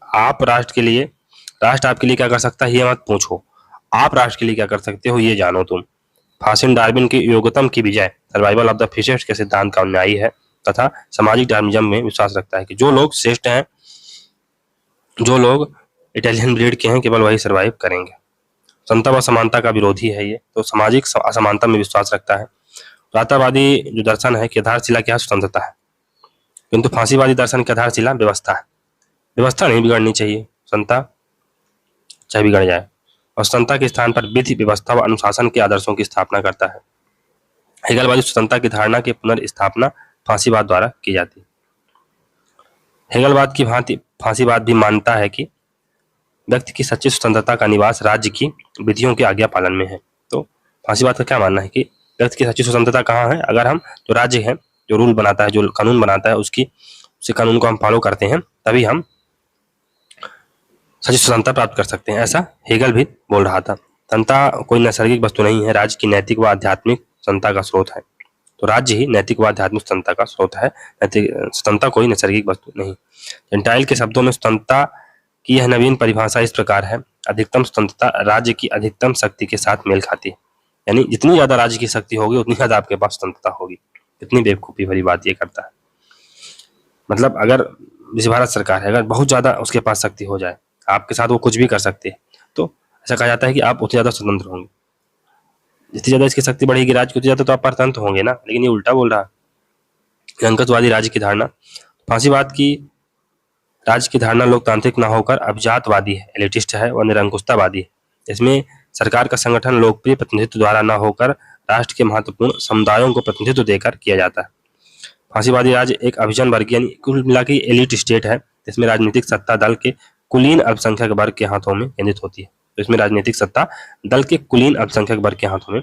राष्ट्र आपके लिए क्या कर सकता है ये मत पूछो, आप राष्ट्र के लिए क्या कर सकते हो ये जानो तुम। फासिन डार्विन की योग्यतम की विजय, सर्वाइवल ऑफ द फिटेस्ट के सिद्धांत का अनुयायी है तथा सामाजिक डार्विनिज्म में विश्वास रखता है कि जो लोग श्रेष्ठ हैं, जो लोग इटालियन ब्रीड के हैं, केवल वही सर्वाइव करेंगे। समता व समानता का विरोधी है ये, तो सामाजिक असमानता में विश्वास रखता है। रातावादी जो दर्शन है कि आधारशिला क्या? स्वतंत्रता है, किंतु फांसीवादी दर्शन की आधारशिला व्यवस्था है। व्यवस्था नहीं बिगड़नी चाहिए, संता चाहे बिगड़ जाए, और स्वतंत्रता के स्थान पर विधि, व्यवस्था व अनुशासन के आदर्शों की स्थापना करता है। हेगलवादी स्वतंत्रता की धारणा की पुनर्स्थापना फांसीवाद द्वारा की जाती है। हेगलवाद की भांति फांसीवाद भी मानता है कि व्यक्ति की सच्ची स्वतंत्रता का निवास राज्य की विधियों के आज्ञा पालन में है। तो फांसीवाद का क्या मानना है कि व्यक्ति की सच्ची स्वतंत्रता कहाँ है? अगर हम, जो राज्य है, जो रूल बनाता है, जो कानून बनाता है, उसी कानून को हम फॉलो करते हैं, तभी हम सच्ची स्वतंत्रता प्राप्त कर सकते हैं। ऐसा हेगल भी बोल रहा था। स्वतंत्रता कोई नैसर्गिक वस्तु नहीं है, राज्य की नैतिक व आध्यात्मिक स्वतंत्रता का स्रोत है। तो राज्य ही नैतिक व आध्यात्मिक स्वतंत्रता का स्रोत है, स्वतंत्रता कोई नैसर्गिक वस्तु नहीं। जेंटाइल के शब्दों में स्वतंत्रता की यह नवीन परिभाषा इस प्रकार है: अधिकतम स्वतंत्रता राज्य की अधिकतम शक्ति के साथ मेल खाती है। यानी जितनी ज्यादा राज्य की शक्ति होगी उतनी ज्यादा आपके पास स्वतंत्रता होगी। कितनी बेवकूफी भरी बात ये करता है। मतलब अगर जैसे भारत सरकार है, अगर बहुत ज्यादा उसके पास शक्ति हो जाए, आपके साथ वो कुछ भी कर सकते हैं, तो ऐसा कहा जाता है कि आप उतने ज्यादा स्वतंत्र होंगे। जितनी ज्यादा इसकी शक्ति बढ़ेगी राज्य की, उतनी ज्यादा तो आप परतंत्र होंगे ना। लेकिन ये उल्टा बोल रहा है। अंकतवादी राज्य की धारणा, फांसीवाद की राज्य की धारणा लोकतांत्रिक न होकर अभिजातवादी है, एलिटिस्ट है व निरंकुशतावादी है। इसमें सरकार का संगठन लोकप्रिय प्रतिनिधित्व द्वारा न होकर राष्ट्र के महत्वपूर्ण समुदायों को प्रतिनिधित्व देकर किया जाता है। फांसीवादी राज्य एक अभिजन वर्गीय, कुल मिला के एलिट स्टेट है, जिसमें राजनीतिक सत्ता दल के कुलीन अल्पसंख्यक वर्ग के हाथों में केंद्रित होती है। तो इसमें राजनीतिक सत्ता दल के कुलीन अल्पसंख्यक वर्ग के हाथों में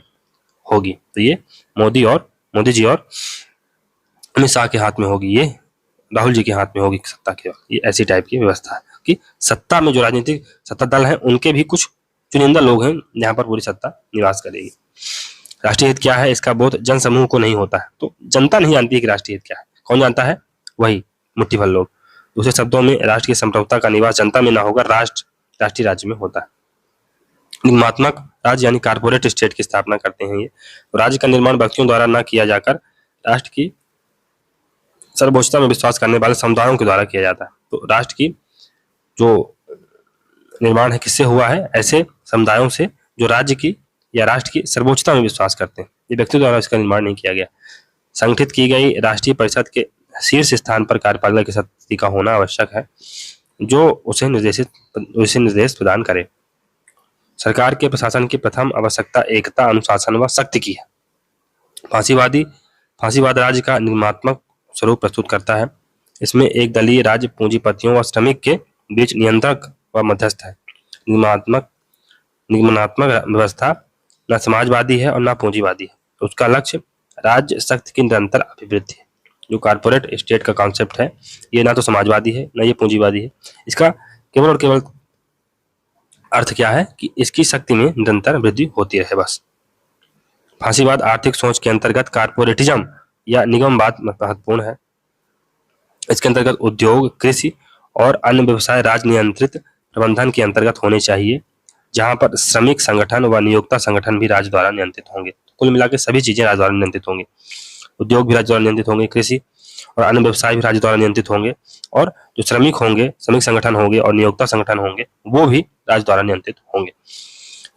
होगी। तो ये मोदी जी और अमित शाह के हाथ में होगी, ये राहुल जी के हाथ में होगी सत्ता के। ये ऐसी टाइप की व्यवस्था है कि सत्ता में जो राजनीतिक सत्ता दल है उनके भी कुछ चुनिंदा लोग हैं जहां पर पूरी सत्ता निवास करेगी। राष्ट्रीय हित क्या है, इसका बोध जन समूह को नहीं होता है। तो जनता नहीं जानती है कि राष्ट्रीय हित क्या है। कौन जानता है? वही मुट्ठी भर लोग। दूसरे शब्दों में राष्ट्र की संप्रभुता का निवास जनता में ना होकर राष्ट्रीय राज्य में होता है। निगमात्मक राज्य यानी कारपोरेट स्टेट की स्थापना करते हैं ये। तो राज्य का निर्माण व्यक्तियों द्वारा न किया जाकर राष्ट्र की सर्वोच्चता में विश्वास करने वाले समुदायों के द्वारा किया जाता है। तो राष्ट्र की जो निर्माण है किससे हुआ है? ऐसे समुदायों से जो राज्य की या राष्ट्र की सर्वोच्चता में विश्वास करते हैं। ये व्यक्ति द्वारा इसका निर्माण नहीं किया गया। संगठित की गई राष्ट्रीय परिषद के शीर्ष स्थान पर कार्यपालिका की शक्ति का होना आवश्यक है, जो उसे निर्देश प्रदान करे। सरकार के प्रशासन की प्रथम आवश्यकता एकता, अनुशासन व शक्ति की है। फांसीवाद राज्य का निगमात्मक स्वरूप प्रस्तुत करता है। इसमें एक दलीय राज्य पूंजीपतियों व श्रमिक के बीच नियंत्रक व मध्यस्थ है। निगमनात्मक व्यवस्था न समाजवादी है और न पूंजीवादी है। उसका लक्ष्य राज्य शक्ति की निरंतर अभिवृद्धि है। जो कारपोरेट स्टेट का कॉन्सेप्ट है, ये ना तो समाजवादी है ना ये पूंजीवादी है। इसका केवल और केवल अर्थ क्या है कि इसकी शक्ति में निरंतर वृद्धि होती रहे, बस। फांसीवाद आर्थिक सोच के अंतर्गत कारपोरेटिज्म या निगमवाद महत्वपूर्ण है। इसके अंतर्गत उद्योग, कृषि और अन्य व्यवसाय राज्य नियंत्रित प्रबंधन के अंतर्गत होने चाहिए, जहां पर श्रमिक संगठन व नियोक्ता संगठन भी राज्य द्वारा नियंत्रित होंगे। कुल मिलाकर सभी चीजें राज्य द्वारा नियंत्रित होंगी। उद्योग भी राज्य द्वारा नियंत्रित होंगे, कृषि और अन्य व्यवसाय भी राज्य द्वारा नियंत्रित होंगे, और जो श्रमिक होंगे, श्रमिक संगठन होंगे और नियोक्ता संगठन होंगे, वो भी राज्य द्वारा नियंत्रित होंगे।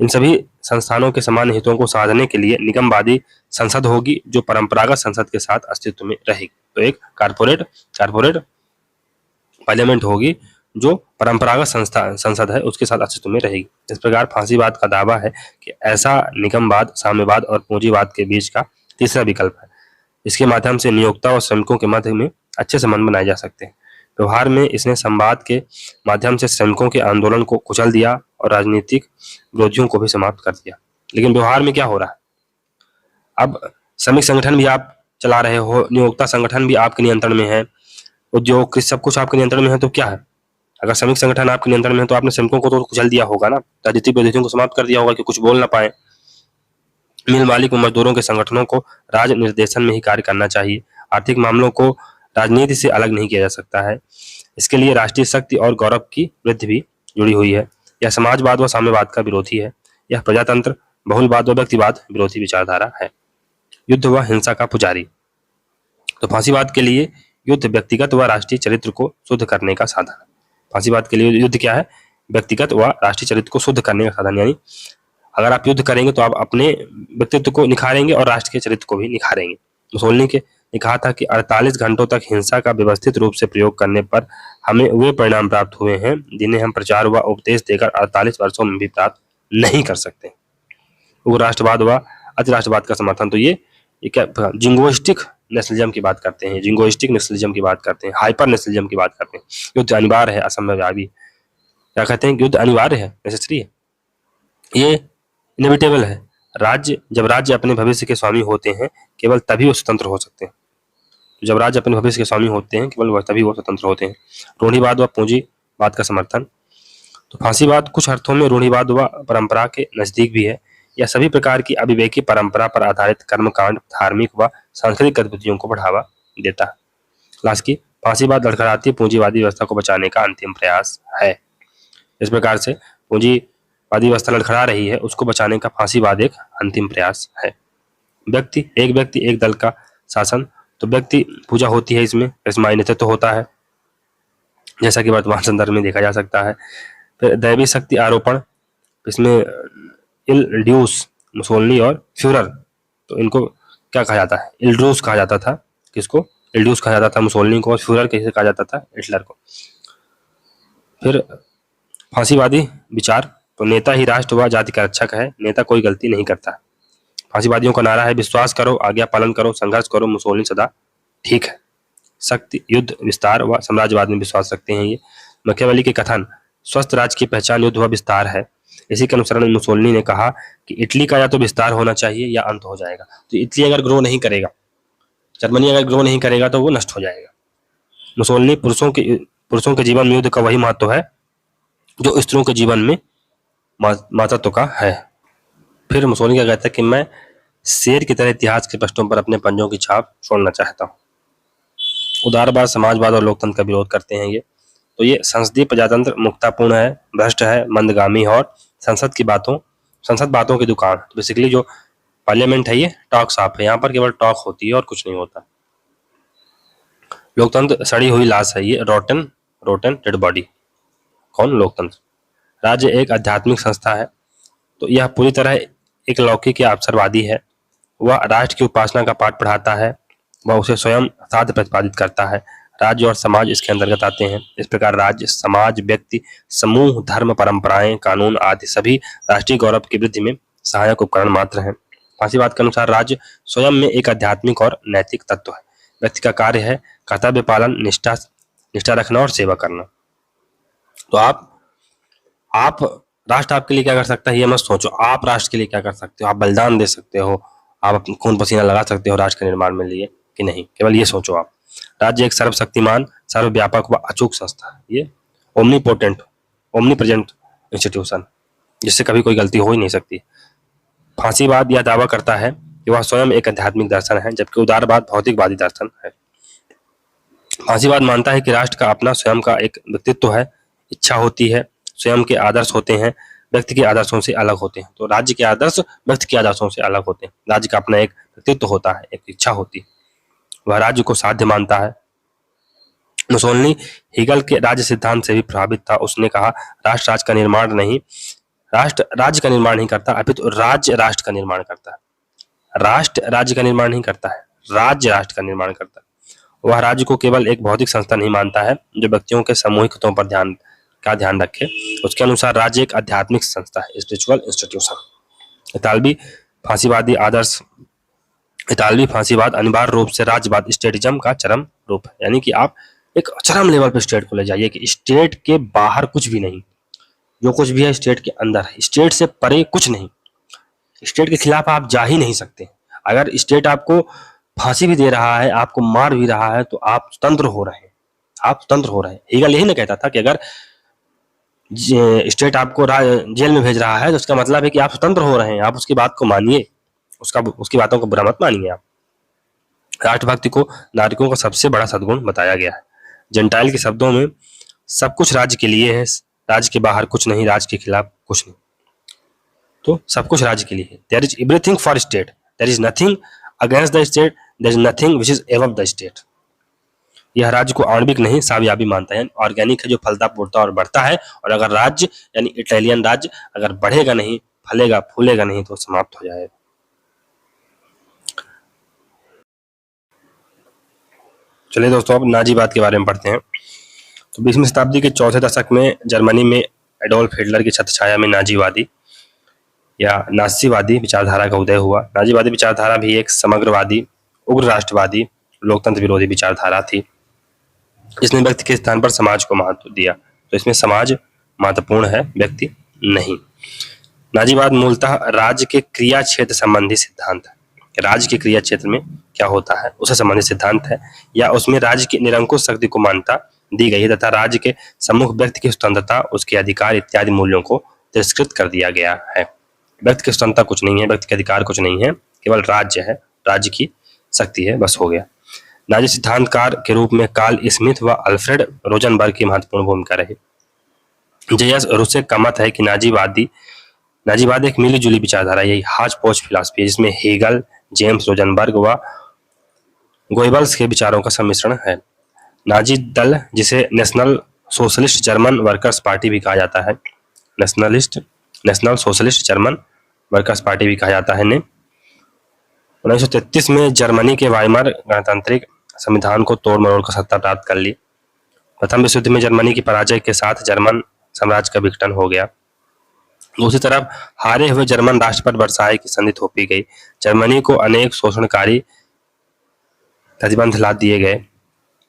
इन सभी संस्थानों के समान हितों को साधने के लिए निगमवादी संसद होगी, जो परंपरागत संसद के साथ अस्तित्व में रहेगी। तो एक कारपोरेट पार्लियामेंट होगी जो परंपरागत संसद है उसके साथ अस्तित्व में रहेगी। इस प्रकार फांसीवाद का दावा है कि ऐसा निगमवाद साम्यवाद और पूंजीवाद के बीच का तीसरा विकल्प है। इसके माध्यम से नियोक्ता और श्रमिकों के मध्य में अच्छे संबंध बनाए जा सकते हैं। व्यवहार में इसने संवाद के माध्यम से श्रमिकों के आंदोलन को कुचल दिया और राजनीतिक विरोधियों को भी समाप्त कर दिया। लेकिन व्यवहार में क्या हो रहा है? अब श्रमिक संगठन भी आप चला रहे हो, नियोक्ता संगठन भी आपके नियंत्रण में है, उद्योग, कृषि, सब कुछ आपके नियंत्रण में है। तो क्या है, अगर श्रमिक संगठन आपके नियंत्रण में है तो आपने श्रमिकों को तो कुचल दिया होगा ना, राजनीतिक विरोधियों को समाप्त कर दिया होगा कि कुछ बोल ना पाए। मिल मालिक व मजदूरों के संगठनों को राज निर्देशन में ही कार्य करना चाहिए। आर्थिक मामलों को राजनीति से अलग नहीं किया जा सकता है। इसके लिए राष्ट्रीय शक्ति और गौरव की वृद्धि भी जुड़ी हुई है। यह समाजवाद व साम्यवाद का विरोधी है। यह प्रजातंत्र, बहुलवाद व व्यक्तिवाद विरोधी विचारधारा है। युद्ध व हिंसा का पुजारी। तो फांसीवाद के लिए युद्ध व्यक्तिगत व राष्ट्रीय चरित्र को शुद्ध करने का साधन है। फांसीवाद के लिए युद्ध क्या है? व्यक्तिगत व राष्ट्रीय चरित्र को शुद्ध करने का साधन। यानी अगर आप युद्ध करेंगे तो आप अपने व्यक्तित्व को निखारेंगे और राष्ट्र के चरित्र को भी निखारेंगे। मुसोलिनी ने कहा था कि 48 घंटों तक हिंसा का व्यवस्थित रूप से प्रयोग करने पर हमें वे परिणाम प्राप्त हुए हैं जिन्हें हम प्रचार व उपदेश देकर 48 वर्षों में भी प्राप्त नहीं कर सकते। वो राष्ट्रवाद व अतिराष्ट्रवाद का समर्थन। तो ये क्या जिंगोइस्टिक नेशनलिज्म की बात करते हैं, जिंगोइस्टिक नेशनलिज्म की बात करते हैं, हाइपर नेशनलिज्म की बात करते हैं। युद्ध अनिवार्य है, असंभवयावी। क्या कहते हैं? युद्ध अनिवार्य है, नेसेसरी है, ये इनएविटेबल है। जब राज्य अपने भविष्य के स्वामी होते हैं केवल तभी वो स्वतंत्र हो सकते हैं। जब राज्य अपने भविष्य के स्वामी होते हैं केवल तभी वो स्वतंत्र होते हैं। रूढ़िवाद व पूंजीवाद का समर्थन। तो फांसीवाद कुछ अर्थों में रूढ़िवाद व परंपरा के नजदीक भी है। यह सभी प्रकार की अविवेकी परंपरा पर आधारित कर्मकांड, धार्मिक व सांस्कृतिक गतिविधियों को बढ़ावा देता है। लास्ट की फांसीवाद लड़खड़ाती पूंजीवादी व्यवस्था को बचाने का अंतिम प्रयास है। इस प्रकार से पूंजीवादी व्यवस्था लड़खड़ा रही है, उसको बचाने का फांसीवाद एक अंतिम प्रयास है। एक व्यक्ति एक दल का शासन। तो व्यक्ति पूजा होती है, इसमें रस्माई नेतृत्व तो होता है, जैसा कि वर्तमान संदर्भ में देखा जा सकता है। फिर दैवी शक्ति आरोपण, इसमें इल्ड्यूस, मुसोलिनी और फ्यूरर, तो इनको क्या कहा जाता है? इल्ड्यूस कहा जाता था। किसको? इल्ड्यूस कहा जाता था मुसोलिनी को, और फ्यूरर कैसे कहा जाता था? हिटलर को। फिर फांसीवादी विचार। तो नेता ही राष्ट्र व जाति का रक्षक है, नेता कोई गलती नहीं करता। फांसीवादियों का नारा है विश्वास करो, आज्ञा पालन करो, संघर्ष करो, मुसोलिनी सदा ठीक है। शक्ति, युद्ध, विस्तार व साम्राज्यवाद में विश्वास रखते हैं ये। मैकियावेली के कथन, स्वस्थ राज्य की पहचान युद्ध व विस्तार है। इसी के अनुसरण मुसोलिनी ने कहा कि इटली का या तो विस्तार होना चाहिए या अंत हो जाएगा। तो इटली अगर ग्रो नहीं करेगा, जर्मनी अगर ग्रो नहीं करेगा तो वो नष्ट हो जाएगा। मुसोलिनी पुरुषों के जीवन में युद्ध का वही महत्व है जो स्त्रियों के जीवन में मातृत्व का है। फिर मुसोलिनी क्या कहता है कि मैं शेर की तरह इतिहास के पृष्ठों पर अपने पंजों की छाप छोड़ना चाहता हूँ। उदारवाद, समाजवाद और लोकतंत्र का विरोध करते हैं ये। तो ये संसदीय प्रजातंत्र मुक्तापूर्ण है, भ्रष्ट है, मंदगामी है और संसद की बातों संसद बातों की दुकान। बेसिकली जो पार्लियामेंट है ये टॉक शॉप है, यहाँ पर केवल टॉक होती है और कुछ नहीं होता। लोकतंत्र सड़ी हुई लाश है, ये रोटन रोटन डेड बॉडी। कौन? लोकतंत्र। राज्य एक आध्यात्मिक संस्था है, तो यह पूरी तरह एक लौकिक या अवसरवादी है। वह राष्ट्र की उपासना का पाठ पढ़ाता है, वह उसे स्वयं साध प्रतिपादित करता है। राज्य और समाज इसके अंतर्गत आते हैं। इस प्रकार राज्य, समाज, व्यक्ति, समूह, धर्म, परंपराएं, कानून आदि सभी राष्ट्रीय गौरव की वृद्धि में सहायक उपकरण मात्र हैं। फांसीवाद के अनुसार राज्य स्वयं में एक आध्यात्मिक और नैतिक तत्व है। व्यक्ति का कार्य है कर्तव्य पालन, निष्ठा रखना और सेवा करना। तो आप राष्ट्र आपके लिए क्या कर सकता है ये मत सोचो, आप राष्ट्र के लिए क्या कर सकते हो। आप बलिदान दे सकते हो, आप अपना खून पसीना लगा सकते हो राष्ट्र के निर्माण में लिए कि नहीं, केवल ये सोचो आप। राज्य एक सर्वशक्तिमान, सर्वव्यापक व अचूक संस्था है, ये ओमनीप्रेजेंट इंस्टीट्यूशन, जिससे कभी कोई गलती हो ही नहीं सकती। फांसीवाद यह दावा करता है कि वह स्वयं एक आध्यात्मिक दर्शन है, जबकि उदारवाद भौतिकवादी दर्शन है। फांसीवाद मानता है कि राष्ट्र का अपना स्वयं का एक व्यक्तित्व है, इच्छा होती है, स्वयं के आदर्श होते हैं, व्यक्ति के आदर्शों से अलग होते हैं। तो राज्य के आदर्श व्यक्ति के आदर्शों से अलग होते हैं। राज्य का अपना एक व्यक्तित्व होता है, एक इच्छा होती है, वह राज्य को साध्य मानता है। मुसोलिनी हीगल के राज्य सिद्धांत से भी प्रभावित था। उसने कहा राष्ट्र राज्य का निर्माण नहीं करता, अपितु राज्य राष्ट्र का निर्माण करता है। राष्ट्र राज्य का निर्माण नहीं करता है, राज्य राष्ट्र का निर्माण करता है। वह राज्य को केवल एक भौतिक संस्था नहीं मानता है जो व्यक्तियों के सामूहिक हितों पर ध्यान रखे। उसके अनुसार राज्य एक आध्यात्मिक संस्था है, स्पिरिचुअल इंस्टीट्यूशन। इतालवी फांसीवाद अनिवार्य रूप से राज्यवाद, स्टेटिज्म का चरम रूप है। यानी कि आप एक चरम लेवल पे स्टेट को ले जाइए कि स्टेट के बाहर कुछ भी नहीं, जो कुछ भी है स्टेट के अंदर है, स्टेट से परे कुछ नहीं। स्टेट के खिलाफ आप जा ही नहीं सकते। अगर स्टेट आपको फांसी भी दे रहा है, आपको मार भी रहा है, तो आप स्वतंत्र हो रहे हैं। हीगल यही ना कहता था कि अगर स्टेट आपको जेल में भेज रहा है तो उसका मतलब है कि आप स्वतंत्र हो रहे हैं, आप उसकी बात को मानिए, उसकी बातों को बुरा मत मानिए आप। राष्ट्रभक्ति को नागरिकों का सबसे बड़ा सद्गुण बताया गया है। जेंटाइल के शब्दों में सब कुछ राज्य के लिए है, राज्य के बाहर कुछ नहीं, राज्य के खिलाफ कुछ नहीं। तो सब कुछ राज्य के लिए है। There is everything for state, there is nothing against the state, there is nothing which is above the state. यह राज्य को आणविक नहीं सावयवी मानता है, ऑर्गेनिक है जो फलता फूलता और बढ़ता है। और अगर राज्य यानी इटालियन राज्य अगर बढ़ेगा नहीं, फलेगा फूलेगा नहीं, तो समाप्त हो जाएगा। चलिए दोस्तों, अब नाजीवाद के बारे में पढ़ते हैं। तो 20वीं शताब्दी के चौथे दशक में जर्मनी में एडोल्फ हिटलर की छत्रछाया में नाजीवादी या नासीवादी विचारधारा का उदय हुआ। नाजीवादी विचारधारा भी एक समग्रवादी, उग्र राष्ट्रवादी, लोकतंत्र विरोधी विचारधारा थी, जिसने व्यक्ति के स्थान पर समाज को महत्व दिया। तो इसमें समाज महत्वपूर्ण है, व्यक्ति नहीं। नाजीवाद मूलतः राज्य के क्रिया क्षेत्र संबंधी सिद्धांत है। राज्य के क्रिया क्षेत्र में क्या होता है उससे संबंधित सिद्धांत है, या उसमें राज्य की निरंकुश शक्ति को मान्यता दी गई है तथा राज्य के सम्मुख व्यक्ति की स्वतंत्रता, उसके अधिकार इत्यादि मूल्यों को तिरस्कृत कर दिया गया है। व्यक्ति की स्वतंत्रता कुछ नहीं है, व्यक्ति के अधिकार कुछ नहीं है, केवल राज्य है, राज्य की शक्ति है, बस हो गया। नाजी सिद्धांतकार के रूप में कार्ल स्मिथ व अल्फ्रेड रोजनबर्ग की महत्वपूर्ण भूमिका रही। जे.एस. रुसेक का मत है कि नाजीवाद एक मिली जुली विचारधारा, यही हाच पौच फिलॉसफी है, जिसमें हेगल, जेम्स रोजनबर्ग व गोएबल्स के विचारों का सम्मिश्रण है। नाजी दल, जिसे national socialist German workers party भी कहा जाता है, national socialist German workers party भी कहा जाता है, ने 1933 में जर्मनी के वाइमर गणतांत्रिक संविधान को तोड़ मरोड़ कर सत्ता प्राप्त कर ली। प्रथम विश्व युद्ध में जर्मनी की पराजय के साथ जर्मन साम्राज्य का विघटन हो गया। दूसरी तरफ हारे हुए जर्मन राष्ट्र पर वर्साई की संधि थोपी गई। जर्मनी को अनेक शोषणकारी प्रतिबंध ला दिए गए।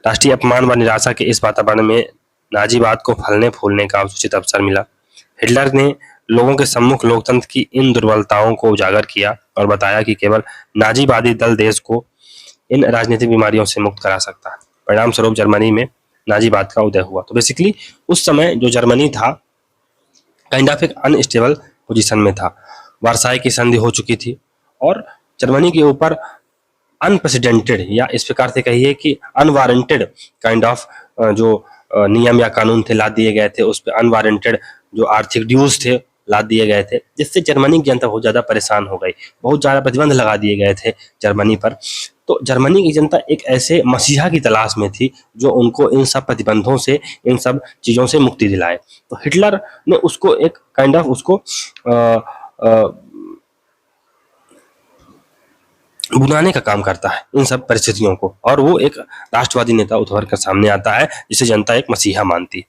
राष्ट्रीय अपमान व निराशा के इस वातावरण में नाजीवाद को फलने फूलने का उचित अवसर मिला। हिटलर ने लोगों के सम्मुख लोकतंत्र की इन दुर्बलताओं को उजागर किया और बताया कि केवल नाजीवादी दल देश को इन राजनीतिक बीमारियों से मुक्त करा सकता है। परिणाम स्वरूप जर्मनी में नाजीवाद का उदय हुआ। तो बेसिकली उस समय जो जर्मनी था काइंड ऑफ एक अनस्टेबल पोजीशन में था। वर्साई की संधि हो चुकी थी और जर्मनी के ऊपर अनप्रेसिडेंटेड या इस प्रकार से कहिए कि अनवारंटेड काइंड ऑफ जो नियम या कानून थे ला दिए गए थे। उस पर अनवारंटेड जो आर्थिक ड्यूज थे लाद दिए गए थे, जिससे जर्मनी की जनता बहुत ज़्यादा परेशान हो गई। बहुत ज़्यादा प्रतिबंध लगा दिए गए थे जर्मनी पर। तो जर्मनी की जनता एक ऐसे मसीहा की तलाश में थी जो उनको इन सब प्रतिबंधों से, इन सब चीज़ों से मुक्ति दिलाए। तो हिटलर ने उसको एक काइंड ऑफ उसको बुलाने का काम करता है इन सब परिस्थितियों को, और वो एक राष्ट्रवादी नेता उभर कर सामने आता है जिसे जनता एक मसीहा मानती है।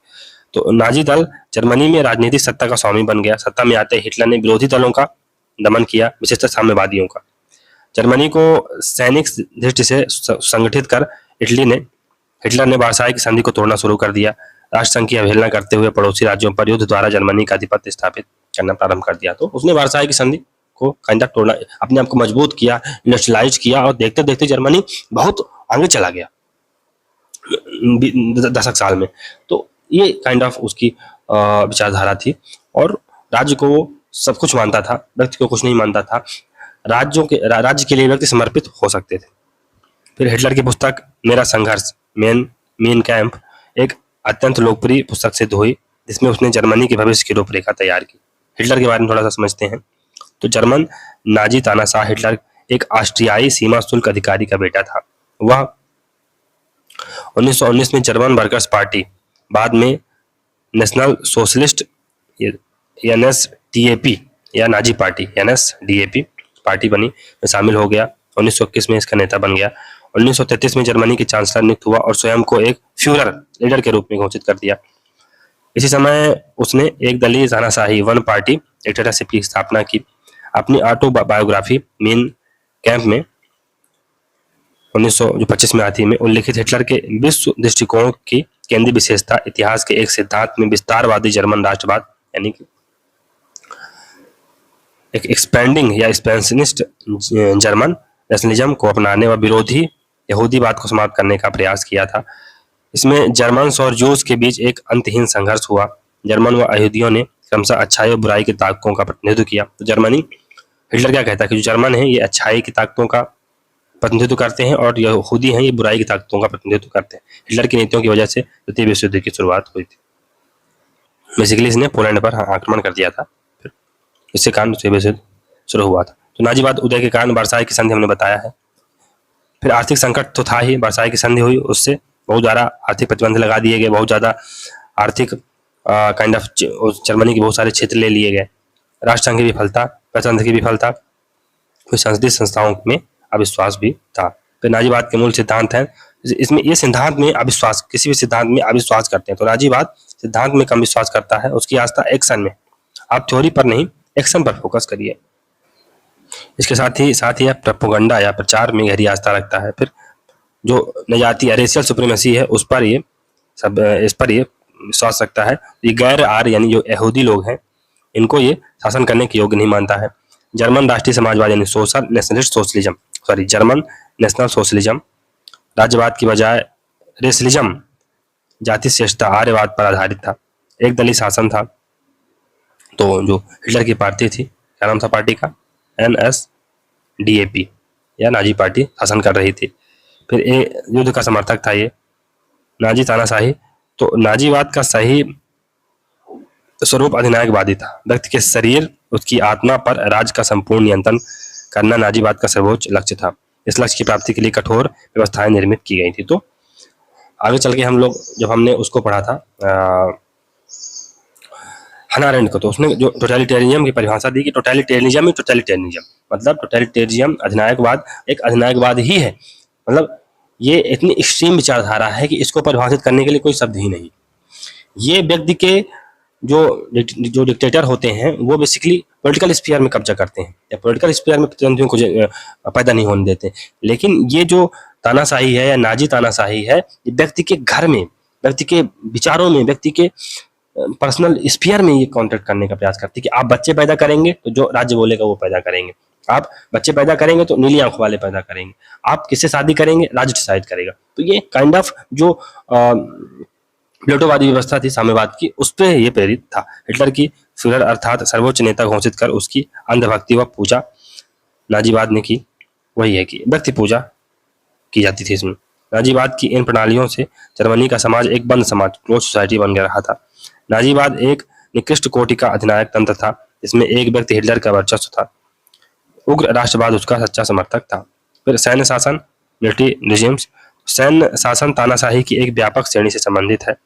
तो नाजी दल जर्मनी में राजनीतिक सत्ता का स्वामी बन गया। सत्ता में आते हिटलर ने विरोधी दलों का दमन किया, विशेषकर साम्यवादियों का। जर्मनी को सैनिक दृष्टि से संगठित कर हिटलर ने वर्साई की संधि को तोड़ना शुरू कर दिया। राष्ट्रसंघ की अवहेलना करते हुए पड़ोसी राज्यों पर युद्ध द्वारा जर्मनी का आधिपत्य स्थापित करना प्रारंभ कर दिया। तो उसने वर्साई की संधि को काइंड ऑफ तोड़ना, अपने आप को मजबूत किया, इंडस्ट्रियलाइज किया, और देखते देखते जर्मनी बहुत आगे चला गया दशक साल में। तो ये काइंड ऑफ उसकी विचारधारा थी, और राज्य को वो सब कुछ मानता था, व्यक्ति को कुछ नहीं मानता था। राज्य के लिए व्यक्ति समर्पित हो सकते थे। फिर हिटलर की पुस्तक मेरा संघर्ष, मेन कैंप, एक अत्यंत लोकप्रिय पुस्तक सिद्ध हुई, जिसमें उसने जर्मनी के भविष्य की रूपरेखा तैयार की। हिटलर के बारे में थोड़ा सा समझते हैं। तो जर्मन नाजी तानाशाह हिटलर एक ऑस्ट्रियाई सीमा शुल्क अधिकारी का बेटा था। वह 1919 में जर्मन वर्कर्स पार्टी, बाद में नेशनल सोशलिस्ट NSDAP या नाजी पार्टी NSDAP पार्टी बनी, में शामिल हो गया। 1921 में इसका नेता बन गया। 1933 में जर्मनी के चांसलर नियुक्त हुआ और स्वयं को एक फ्यूरर लीडर के रूप में घोषित कर दिया। इसी समय उसने एक दलीय तानाशाही वन पार्टी डिक्टेटरशिप की स्थापना की। अपनी ऑटोबायोग्राफी मेन कैंप में 1925 में आती है में उल्लेखित हिटलर के विश्व दृष्टिकोण की केंद्रीय विशेषता इतिहास के एक सिद्धांत में विस्तारवादी जर्मन राष्ट्रवाद, यानी कि एक एक्सपेंडिंग या एक्सपेंशनिस्ट जर्मन नेशनलिज्म को अपनाने व विरोधी यहूदीवाद को समाप्त करने का प्रयास किया था। इसमें जर्मन्स और जूस के बीच एक अंतहीन संघर्ष हुआ। जर्मन व यहूदियों ने क्रमशः अच्छाई और बुराई की ताकतों का प्रतिनिधित्व किया। तो हिटलर क्या कहता है कि जो जर्मन है ये अच्छाई की ताकतों का प्रतिनिधित्व करते हैं और यहूदी हैं ये बुराई की ताकतों का प्रतिनिधित्व करते हैं। हिटलर की नीतियों की वजह से द्वितीय विश्व युद्ध की शुरुआत हुई थी। बेसिकली इसने पोलैंड पर आक्रमण कर दिया था, फिर इसके कारण द्वितीय विश्व युद्ध शुरू हुआ था। तो नाजीवाद उदय के कारण वर्साई की संधि हमने बताया है। फिर आर्थिक संकट तो था ही, वर्साई की संधि हुई, उससे बहुत ज़्यादा आर्थिक प्रतिबंध लगा दिए गए, बहुत ज़्यादा आर्थिक काइंड ऑफ जर्मनी के बहुत सारे क्षेत्र ले लिए गए। राष्ट्रसंघ की विफलता, प्रजातंत्र की विफलता, फिर संसदीय संस्थाओं में अविश्वास भी था। फिर नाजीवाद के मूल सिद्धांत हैं, इसमें ये सिद्धांत में अविश्वास, किसी भी सिद्धांत में अविश्वास करते हैं। तो नाजीवाद सिद्धांत में कम विश्वास करता है, उसकी आस्था एक्शन में। आप थ्योरी पर नहीं, एक्शन पर फोकस करिए। इसके साथ ही प्रोपेगेंडा या प्रचार में गहरी आस्था रखता है। फिर जो नजाती रेशियल सुप्रीमेसी है इस पर ये विश्वास रखता है। ये गैर आर्य यानी जो यहूदी लोग हैं इनको ये शासन करने के योग्य नहीं मानता है। जर्मन राष्ट्रीय समाजवाद यानी जर्मन नेशनल सोशलिज्म राज्यवाद की बजाय रेशलिज्म, जाति श्रेष्ठता, आर्यवाद पर आधारित था। एक दलीय शासन था। तो जो हिटलर की पार्टी थी, क्या नाम था पार्टी का? NSDAP या नाजी पार्टी शासन कर रही थी। फिर युद्ध का समर्थक था ये नाजी तानाशाही। तो नाजीवाद का सही स्वरूप अधिनायकवादी था। व्यक्ति के शरीर, उसकी आत्मा पर राज्य का संपूर्ण नियंत्रण करना नाजीवाद का सर्वोच्च लक्ष्य था। इस लक्ष्य की प्राप्ति के लिए कठोर व्यवस्थाएं निर्मित की गई थी। तो आगे चल के हम लोग जब हमने उसको पढ़ा था हन्ना अरेंट को, तो उसने जो टोटलिटेरियनिज्म की परिभाषा दी कि टोटलिटेरियनिज्म मतलब टोटलिटेरियनिज्म अधिनायकवाद एक अधिनायकवाद ही है। मतलब ये इतनी एक्सट्रीम विचारधारा है कि इसको परिभाषित करने के लिए कोई शब्द ही नहीं। ये व्यक्ति के जो डिक्टेटर होते हैं वो बेसिकली पॉलिटिकल स्फीयर में कब्जा करते हैं या पॉलिटिकल स्फीयर में प्रतिद्वंदियों को पैदा नहीं होने देते। लेकिन ये जो तानाशाही है या नाजी तानाशाही है, ये व्यक्ति के घर में, व्यक्ति के विचारों में, व्यक्ति के पर्सनल स्फीयर में ये कॉन्ट्रैक्ट करने का प्रयास करती है कि आप बच्चे पैदा करेंगे तो जो राज्य बोलेगा वो पैदा करेंगे, आप बच्चे पैदा करेंगे तो नीली आंखों वाले पैदा करेंगे, आप किससे शादी करेंगे राज्य डिसाइड करेगा। तो ये काइंड ऑफ जो प्लेटोवादी व्यवस्था थी साम्यवाद की, उस पर यह प्रेरित था। हिटलर की फ्यूरर अर्थात सर्वोच्च नेता घोषित कर उसकी अंधभक्ति व पूजा नाजीवाद ने की। वही है कि व्यक्ति पूजा की जाती थी इसमें। नाजीवाद की इन प्रणालियों से जर्मनी का समाज एक बंद समाज, क्लोज सोसाइटी बन गया रहा था। नाजीवाद एक निकृष्ट कोटि का अधिनायक तंत्र था जिसमें एक व्यक्ति हिटलर का वर्चस्व था। उग्र राष्ट्रवाद उसका सच्चा समर्थक था। फिर सैन्य शासन, मिलिट्री रिजिम्स। सैन्य शासन तानाशाही की एक व्यापक श्रेणी से संबंधित है।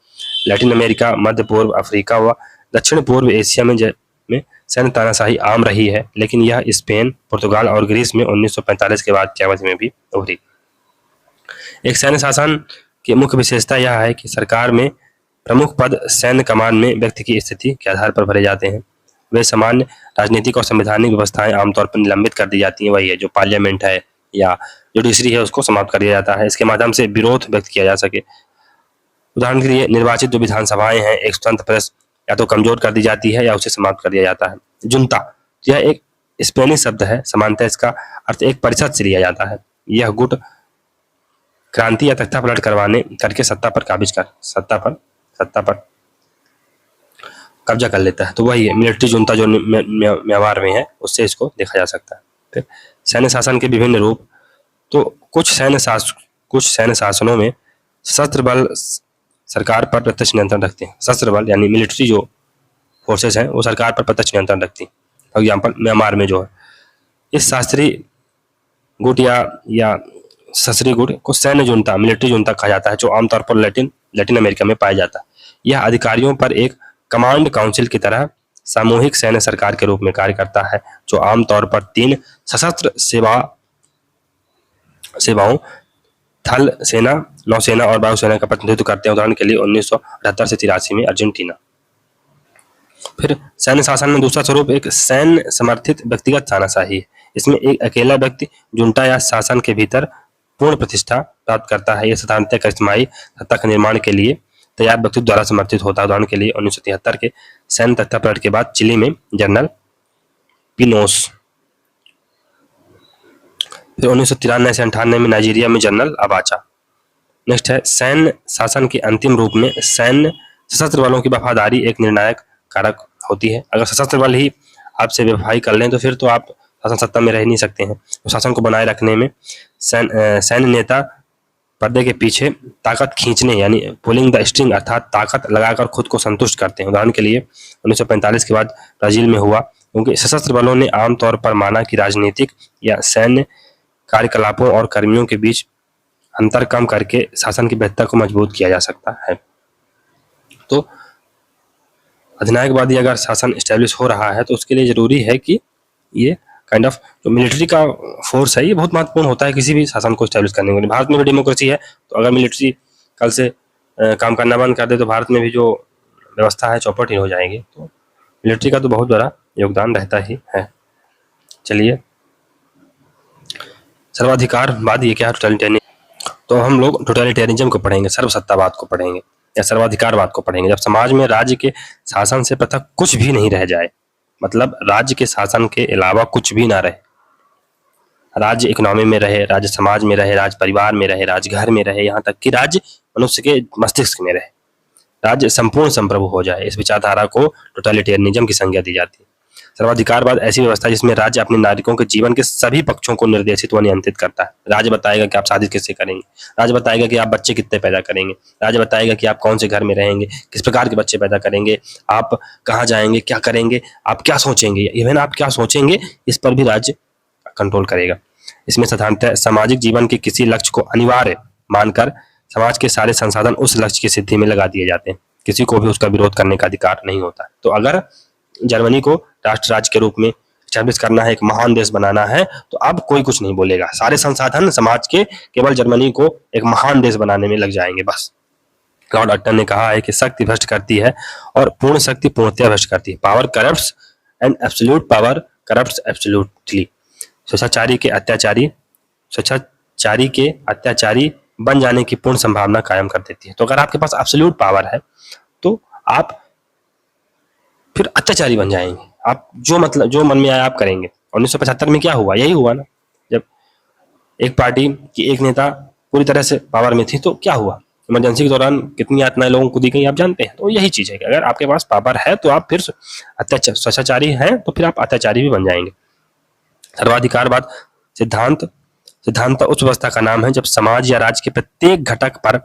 लैटिन अमेरिका, मध्य पूर्व अफ्रीका व दक्षिण पूर्व एशिया में सैन्य तानाशाही आम रही है, लेकिन यह स्पेन, पुर्तगाल और ग्रीस में 1945 के बाद की अवधि में भी उभरी। एक सैन्य शासन की मुख्य विशेषता यह है कि सरकार में प्रमुख पद सैन्य कमान में व्यक्ति की स्थिति के आधार पर भरे जाते हैं। वे सामान्य राजनीतिक और संवैधानिक व्यवस्थाएं आमतौर पर निलंबित कर दी जाती हैं। वही है जो पार्लियामेंट है या जुडिशरी है, उसको समाप्त कर दिया जाता है। इसके माध्यम से विरोध व्यक्त किया जा सके। उदाहरण के लिए निर्वाचित जो विधानसभाएं हैं, एक स्वतंत्र प्रेस या तो कमजोर कर दी जाती है या उसे समाप्त कर दिया जाता है। जुंता, यह एक स्पेनिश शब्द है। सामान्यतः इसका अर्थ एक परिषद से लिया जाता है। यह गुट क्रांति या तख्तापलट करके सत्ता पर कब्जा कर लेता है। तो वही है मिलिट्री जुंता जो म्यांमार में है, उससे इसको देखा जा सकता है। फिर सैन्य शासन के विभिन्न रूप। तो कुछ सैन्य शासनों में सशस्त्र बल सरकार पर प्रत्यक्ष नियंत्रण रखते हैं। सशस्त्र बल यानी मिलिट्री जो फोर्सेस हैं वो सरकार पर प्रत्यक्ष नियंत्रण रखती हैं। फॉर एग्जाम्पल म्यांमार में जो है इस शास्त्रीय गुट या सशस्त्री गुट को सैन्य जुंता, मिलिट्री जुंता कहा जाता है, जो आमतौर पर लैटिन अमेरिका में पाया जाता है। यह अधिकारियों पर एक कमांड काउंसिल की तरह सामूहिक सैन्य सरकार के रूप में कार्य करता है, जो आमतौर पर 3 सशस्त्र सेवाओं थल सेना, नौसेना और वायुसेना का प्रतिनिधित्व करते हैं। उदाहरण के लिए 1978 से 83 में अर्जेंटीना। फिर सैन्य शासन में दूसरा स्वरूप एक सैन्य समर्थित व्यक्तिगत तानाशाही है। इसमें एक अकेला व्यक्ति जुंटा या शासन के भीतर पूर्ण प्रतिष्ठा प्राप्त करता है। यह साधारणतः करिश्माई सत्ता के निर्माण के लिए तैयार व्यक्ति द्वारा समर्थित होता है। उदाहरण के लिए 1973 के सैन्य तख्तापलट के बाद चिली में जनरल पिनोस। फिर 1993 से 98 में नाइजीरिया में जनरल अबाचा। नेक्स्ट है सैन्य शासन के अंतिम रूप में सैन्य सशस्त्र बलों की वफादारी एक निर्णायक कारक होती है। अगर सशस्त्र बल ही आपसे बेवफाई कर लें तो फिर तो आप शासन सत्ता में रह नहीं सकते हैं। तो शासन को बनाए रखने में सैन्य नेता पर्दे के पीछे ताकत खींचने यानी पुलिंग द स्ट्रिंग अर्थात ताकत लगाकर खुद को संतुष्ट करते हैं। उदाहरण के लिए 1945 के बाद ब्राजील में हुआ, क्योंकि सशस्त्र बलों ने आमतौर पर माना कि राजनीतिक या सैन्य कार्यकलापों और कर्मियों के बीच अंतर कम करके शासन की बेहतर को मजबूत किया जा सकता है। तो अधिनायकवादी अगर शासन स्टैब्लिश हो रहा है तो उसके लिए जरूरी है कि ये काइंड ऑफ जो मिलिट्री का फोर्स है ये बहुत महत्वपूर्ण होता है किसी भी शासन को स्टैब्लिश करने के लिए। भारत में भी डेमोक्रेसी है, तो अगर मिलिट्री कल से काम करना बंद कर दे तो भारत में भी जो व्यवस्था है चौपट ही हो जाएगी। तो मिलिट्री का तो बहुत बड़ा योगदान रहता ही है। चलिए सर्वाधिकारवाद ये क्या है? टोटलिटेरियनिज्म। तो हम लोग टोटलिटेरियनिज्म को पढ़ेंगे, सर्वसत्तावाद को पढ़ेंगे या सर्वाधिकारवाद को पढ़ेंगे। जब समाज में राज्य के शासन से पृथक कुछ भी नहीं रह जाए, मतलब राज्य के शासन के अलावा कुछ भी ना रहे, राज्य इकोनॉमी में रहे, राज्य समाज में रहे, राज्य परिवार में रहे, राज्य घर में रहे, यहाँ तक कि राज्य मनुष्य के मस्तिष्क में रहे, राज्य संपूर्ण संप्रभु हो जाए, इस विचारधारा को टोटलिटेरियनिज्म की संज्ञा दी जाती है। सर्वाधिकारवाद ऐसी व्यवस्था जिसमें राज्य अपने नागरिकों के जीवन के सभी पक्षों को निर्देशित व नियंत्रित करता है। राज्य बताएगा कि आप शादी किससे करेंगे, राज्य बताएगा कि आप बच्चे कितने पैदा करेंगे, राज्य बताएगा कि आप कौन से घर में रहेंगे, किस प्रकार के बच्चे पैदा करेंगे, आप कहाँ जाएंगे, क्या करेंगे, आप क्या सोचेंगे, इवन आप क्या सोचेंगे इस पर भी राज्य कंट्रोल करेगा। इसमें साधारणतः सामाजिक जीवन के किसी लक्ष्य को अनिवार्य मानकर समाज के सारे संसाधन उस लक्ष्य की सिद्धि में लगा दिए जाते हैं। किसी को भी उसका विरोध करने का अधिकार नहीं होता। तो अगर जर्मनी को राष्ट्र राज्य के रूप में स्टैब्लिश करना है, एक महान देश बनाना है, तो अब कोई कुछ नहीं बोलेगा। सारे संसाधन समाज के केवल जर्मनी को एक महान देश बनाने में लग जाएंगे बस। लॉर्ड अट्टन ने कहा है कि शक्ति भ्रष्ट करती है और पूर्ण शक्ति पूर्णतया भ्रष्ट करती है। Power corrupts and absolute power corrupts absolutely. स्वेच्छाचारी के अत्याचारी बन जाने की पूर्ण संभावना कायम कर देती है। तो अगर आपके पास एब्सोल्यूट पावर है तो आप फिर अत्याचारी बन जाएंगे। आप जो मन में आया आप करेंगे। 1975 में क्या हुआ? यही हुआ ना, जब एक पार्टी की एक नेता पूरी तरह से पावर में थी तो क्या हुआ? इमरजेंसी के दौरान कितनी यातनाएं लोगों को दी गई आप जानते हैं। तो यही चीज है कि अगर आपके पास पावर है तो आप फिर स्वेच्छाचारी हैं तो फिर आप अत्याचारी भी बन जाएंगे। सर्वाधिकारवाद सिद्धांत उस व्यवस्था का नाम है जब समाज या राज्य के प्रत्येक घटक पर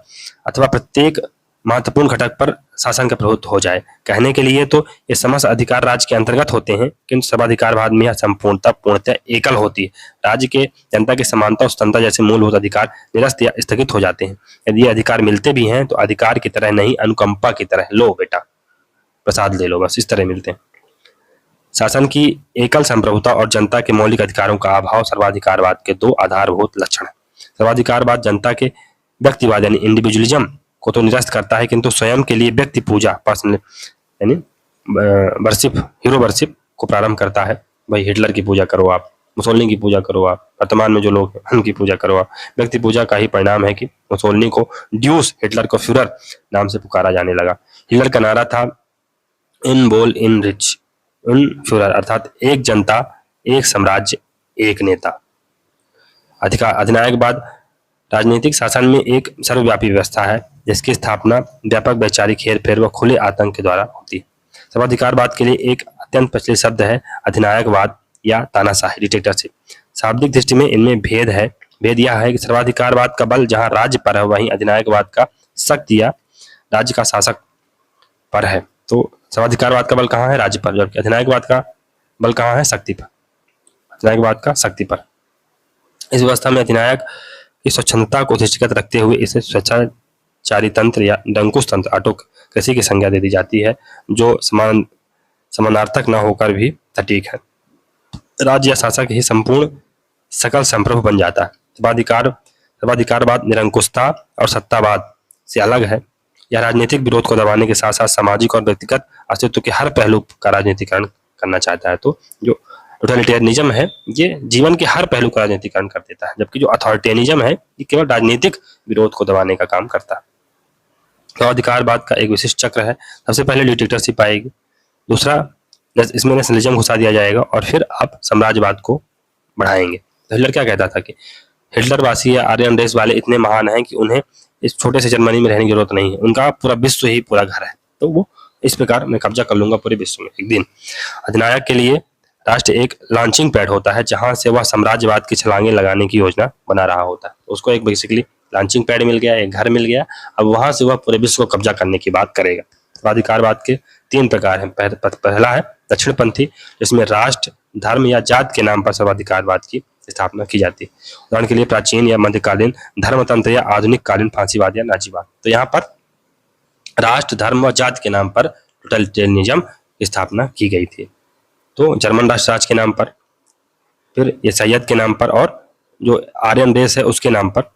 अथवा प्रत्येक महत्वपूर्ण घटक पर शासन का प्रभुत्व हो जाए। कहने के लिए तो ये समस्त अधिकार राज्य के अंतर्गत होते हैं, किंतु सर्वाधिकारवाद में यह संपूर्णता पूर्णतः एकल होती है। राज्य के जनता की समानता और स्वतंत्रता जैसे मूलभूत अधिकार निरस्त या स्थगित हो जाते हैं। यदि ये अधिकार मिलते भी हैं तो अधिकार की तरह नहीं, अनुकंपा की तरह, लो बेटा प्रसाद ले लो, बस इस तरह मिलते हैं। शासन की एकल संप्रभुता और जनता के मौलिक अधिकारों का अभाव सर्वाधिकारवाद के दो आधारभूत लक्षण है। सर्वाधिकारवाद जनता के व्यक्तिवाद यानी इंडिविजुअलिज्म को तो निरस्त करता है, किंतु स्वयं के लिए व्यक्ति पूजा, पर्सनल यानी वर्शिप, हीरो वर्शिप को प्रारंभ करता है। भाई हिटलर की पूजा करो आप, मुसोलिनी की पूजा करो आप, वर्तमान में जो लोग हैं उनकी पूजा करो आप। व्यक्ति पूजा का ही परिणाम है कि मुसोलिनी को ड्यूस, हिटलर को फ्यूरर नाम से पुकारा जाने लगा। हिटलर का नारा था इन बोल इन रिच इन फ्यूरर, अर्थात एक जनता, एक साम्राज्य, एक नेता। अधिनायकवाद राजनीतिक शासन में एक सर्वव्यापी व्यवस्था है जिसकी स्थापना व्यापक वैचारिक हेरफेर व खुले आतंक के द्वारा होती है। सर्वाधिकारवाद के लिए एक अत्यंत प्रचलित शब्द है अधिनायकवाद या तानाशाही, डिक्टेटरशिप। शाब्दिक दृष्टि में इनमें भेद है। भेद यह है कि सर्वाधिकारवाद का बल जहां राज्य पर है, वहीं अधिनायकवाद का शक्ति या राज्य का शासक पर है। तो सर्वाधिकारवाद का बल कहाँ है? राज्य पर, जबकि अधिनायकवाद का बल कहाँ है? शक्ति पर। अधिनायकवाद का शक्ति पर। इस व्यवस्था में अधिनायक की स्वच्छंदता को दृष्टिगत रखते हुए इसे स्वेच्छाचारी तंत्र या अंकुश तंत्र, ऑटोक्रेसी की संज्ञा दे दी जाती है, जो समानार्थक न होकर भी सटीक है। राज्य या शासक ही संपूर्ण सकल संप्रभु बन जाता है। सर्वाधिकारवाद निरंकुशता और सत्तावाद से अलग है। यह राजनीतिक विरोध को दबाने के साथ साथ सामाजिक और व्यक्तिगत अस्तित्व के हर पहलू का राजनीतिकरण करना चाहता है। तो जो टोटलिटेरियनिज्म है ये जीवन के हर पहलू का राजनीतिकरण कर देता है, जबकि जो अथॉरिटेरियनिज्म है ये केवल राजनीतिक विरोध को दबाने का काम करता है। तो अधिकारवाद का एक विशिष्ट चक्र है। सबसे पहले डिक्टेटरशिप आएगी, दूसरा इसमें नेशनलिज्म घुसा दिया जाएगा और फिर आप साम्राज्यवाद को बढ़ाएंगे। तो हिटलर क्या कहता था कि हिटलरवासी या आर्यन रेस वाले इतने महान हैं कि उन्हें इस छोटे से जर्मनी में रहने की जरूरत नहीं है, उनका पूरा विश्व ही पूरा घर है, तो वो इस प्रकार मैं कब्जा कर लूंगा पूरे विश्व में एक दिन। अधिनायक के लिए राष्ट्र एक लॉन्चिंग पैड होता है जहां से वह साम्राज्यवाद की छलांगे लगाने की योजना बना रहा होता है। उसको एक बेसिकली लॉन्चिंग पैड मिल गया, एक घर मिल गया, अब वहां से वह पूरे विश्व को कब्जा करने की बात करेगा। सर्वाधिकारवाद के तीन प्रकार हैं। पहला है दक्षिणपंथी, जिसमें राष्ट्र, धर्म या जात के नाम पर सर्वाधिकारवाद की स्थापना की जाती है। उदाहरण के लिए प्राचीन या मध्यकालीन धर्मतंत्र या आधुनिक कालीन फांसीवाद या नाजीवाद। तो यहाँ पर राष्ट्र, धर्म व जात के नाम पर टोटलिटेरियनिज्म की स्थापना की गई थी। तो जर्मन राष्ट्र राज के नाम पर, फिर ईसाइयत के नाम पर, और जो आर्यन रेस है उसके नाम पर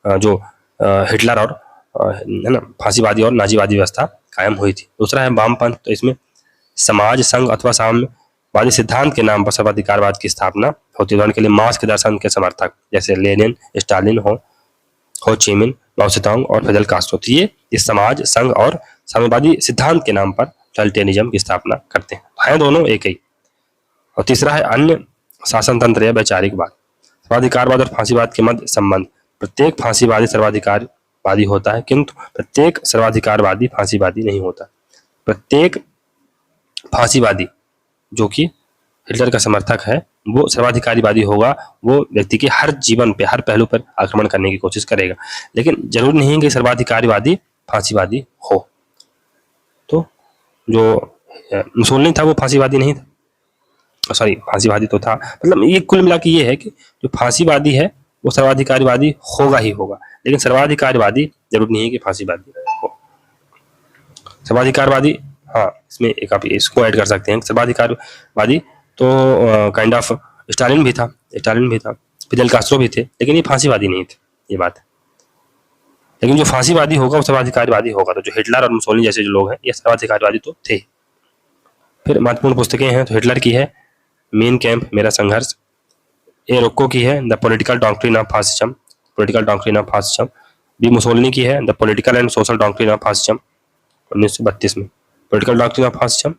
जो हिटलर और है ना फांसीवादी और नाजीवादी व्यवस्था कायम हुई थी। दूसरा है वामपंथ, तो इसमें समाज, संघ अथवा साम्यवादी सिद्धांत के नाम पर सर्वाधिकारवाद की स्थापना होती है। उदाहरण के लिए मार्क्स के दर्शन के समर्थक जैसे लेनिन, स्टालिन, हो ची मिन, माओ त्से-तुंग और फिदेल कास्ट्रो, ये इस समाज, संघ और साम्यवादी सिद्धांत के नाम पर टोटलिटेरियनिज्म की स्थापना करते हैं दोनों एक ही। और तीसरा है अन्य शासन तंत्र या वैचारिकवाद। सर्वाधिकारवाद और फांसीवाद के मध्य संबंध। प्रत्येक फांसीवादी सर्वाधिकारवादी होता है, किंतु प्रत्येक सर्वाधिकारवादी फांसीवादी नहीं होता। प्रत्येक फांसीवादी जो कि हिटलर का समर्थक है वो सर्वाधिकारवादी होगा, वो व्यक्ति के हर जीवन पे, हर पहलू पर आक्रमण करने की कोशिश करेगा, लेकिन जरूरी नहीं है कि सर्वाधिकारवादी फांसीवादी हो। तो जो मुसोलिनी था वो फांसीवादी नहीं था, सॉरी फांसीवादी तो था, मतलब ये कुल मिला के ये है कि जो फांसीवादी है वो सर्वाधिकारवादी होगा ही होगा, लेकिन सर्वाधिकारवादी जरूरी नहीं है कि फांसीवादी हो। सर्वाधिकारवादी, हाँ इसमें एक आप इसको ऐड कर सकते हैं, सर्वाधिकारवादी तो काइंड ऑफ स्टालिन भी था, फिदेल कास्ट्रो भी थे, लेकिन ये फांसीवादी नहीं थे, ये बात है। लेकिन जो फांसीवादी होगा वो सर्वाधिकारवादी होगा। तो जो हिटलर और मुसोलिनी जैसे जो लोग हैं ये सर्वाधिकारवादी तो थे। फिर महत्वपूर्ण पुस्तकें हैं, तो हिटलर की है मेन कैंप, मेरा संघर्ष। ए रोक्को की है the political doctrine of fascism. B Mussolini की है the political and social doctrine of fascism 1932 में, पॉलिटिकल डॉक्ट्रिन ऑफ फासिज्म,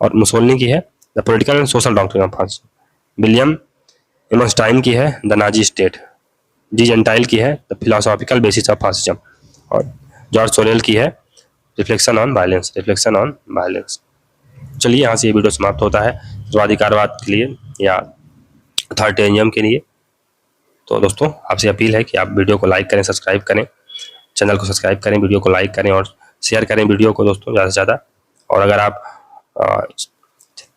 और मुसोलिनी की है the political and social doctrine of fascism. William Ebenstein की है the Nazi state. G Gentile की है the philosophical basis of fascism, और George Sorel की है रिफ्लेक्शन ऑन वायलेंस। चलिए यहाँ से ये वीडियो समाप्त होता है सर्वाधिकारवाद के लिए या अथॉरिटेरियनिज्म के लिए। तो दोस्तों आपसे अपील है कि आप वीडियो को लाइक करें, सब्सक्राइब करें, चैनल को सब्सक्राइब करें, वीडियो को लाइक करें और शेयर करें वीडियो को दोस्तों ज़्यादा से ज़्यादा। और अगर आप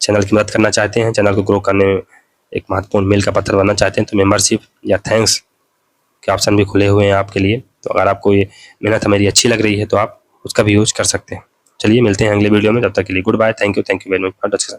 चैनल की मदद करना चाहते हैं, चैनल को ग्रो करने में एक महत्वपूर्ण मील का पत्थर बनना चाहते हैं, तो मेंबरशिप या थैंक्स के ऑप्शन भी खुले हुए हैं आपके लिए। तो अगर आपको ये मेहनत मेरी अच्छी लग रही है तो आप उसका भी यूज कर सकते हैं। चलिए मिलते हैं अगले वीडियो में, तब तक के लिए goodbye, thank you very much for discussion.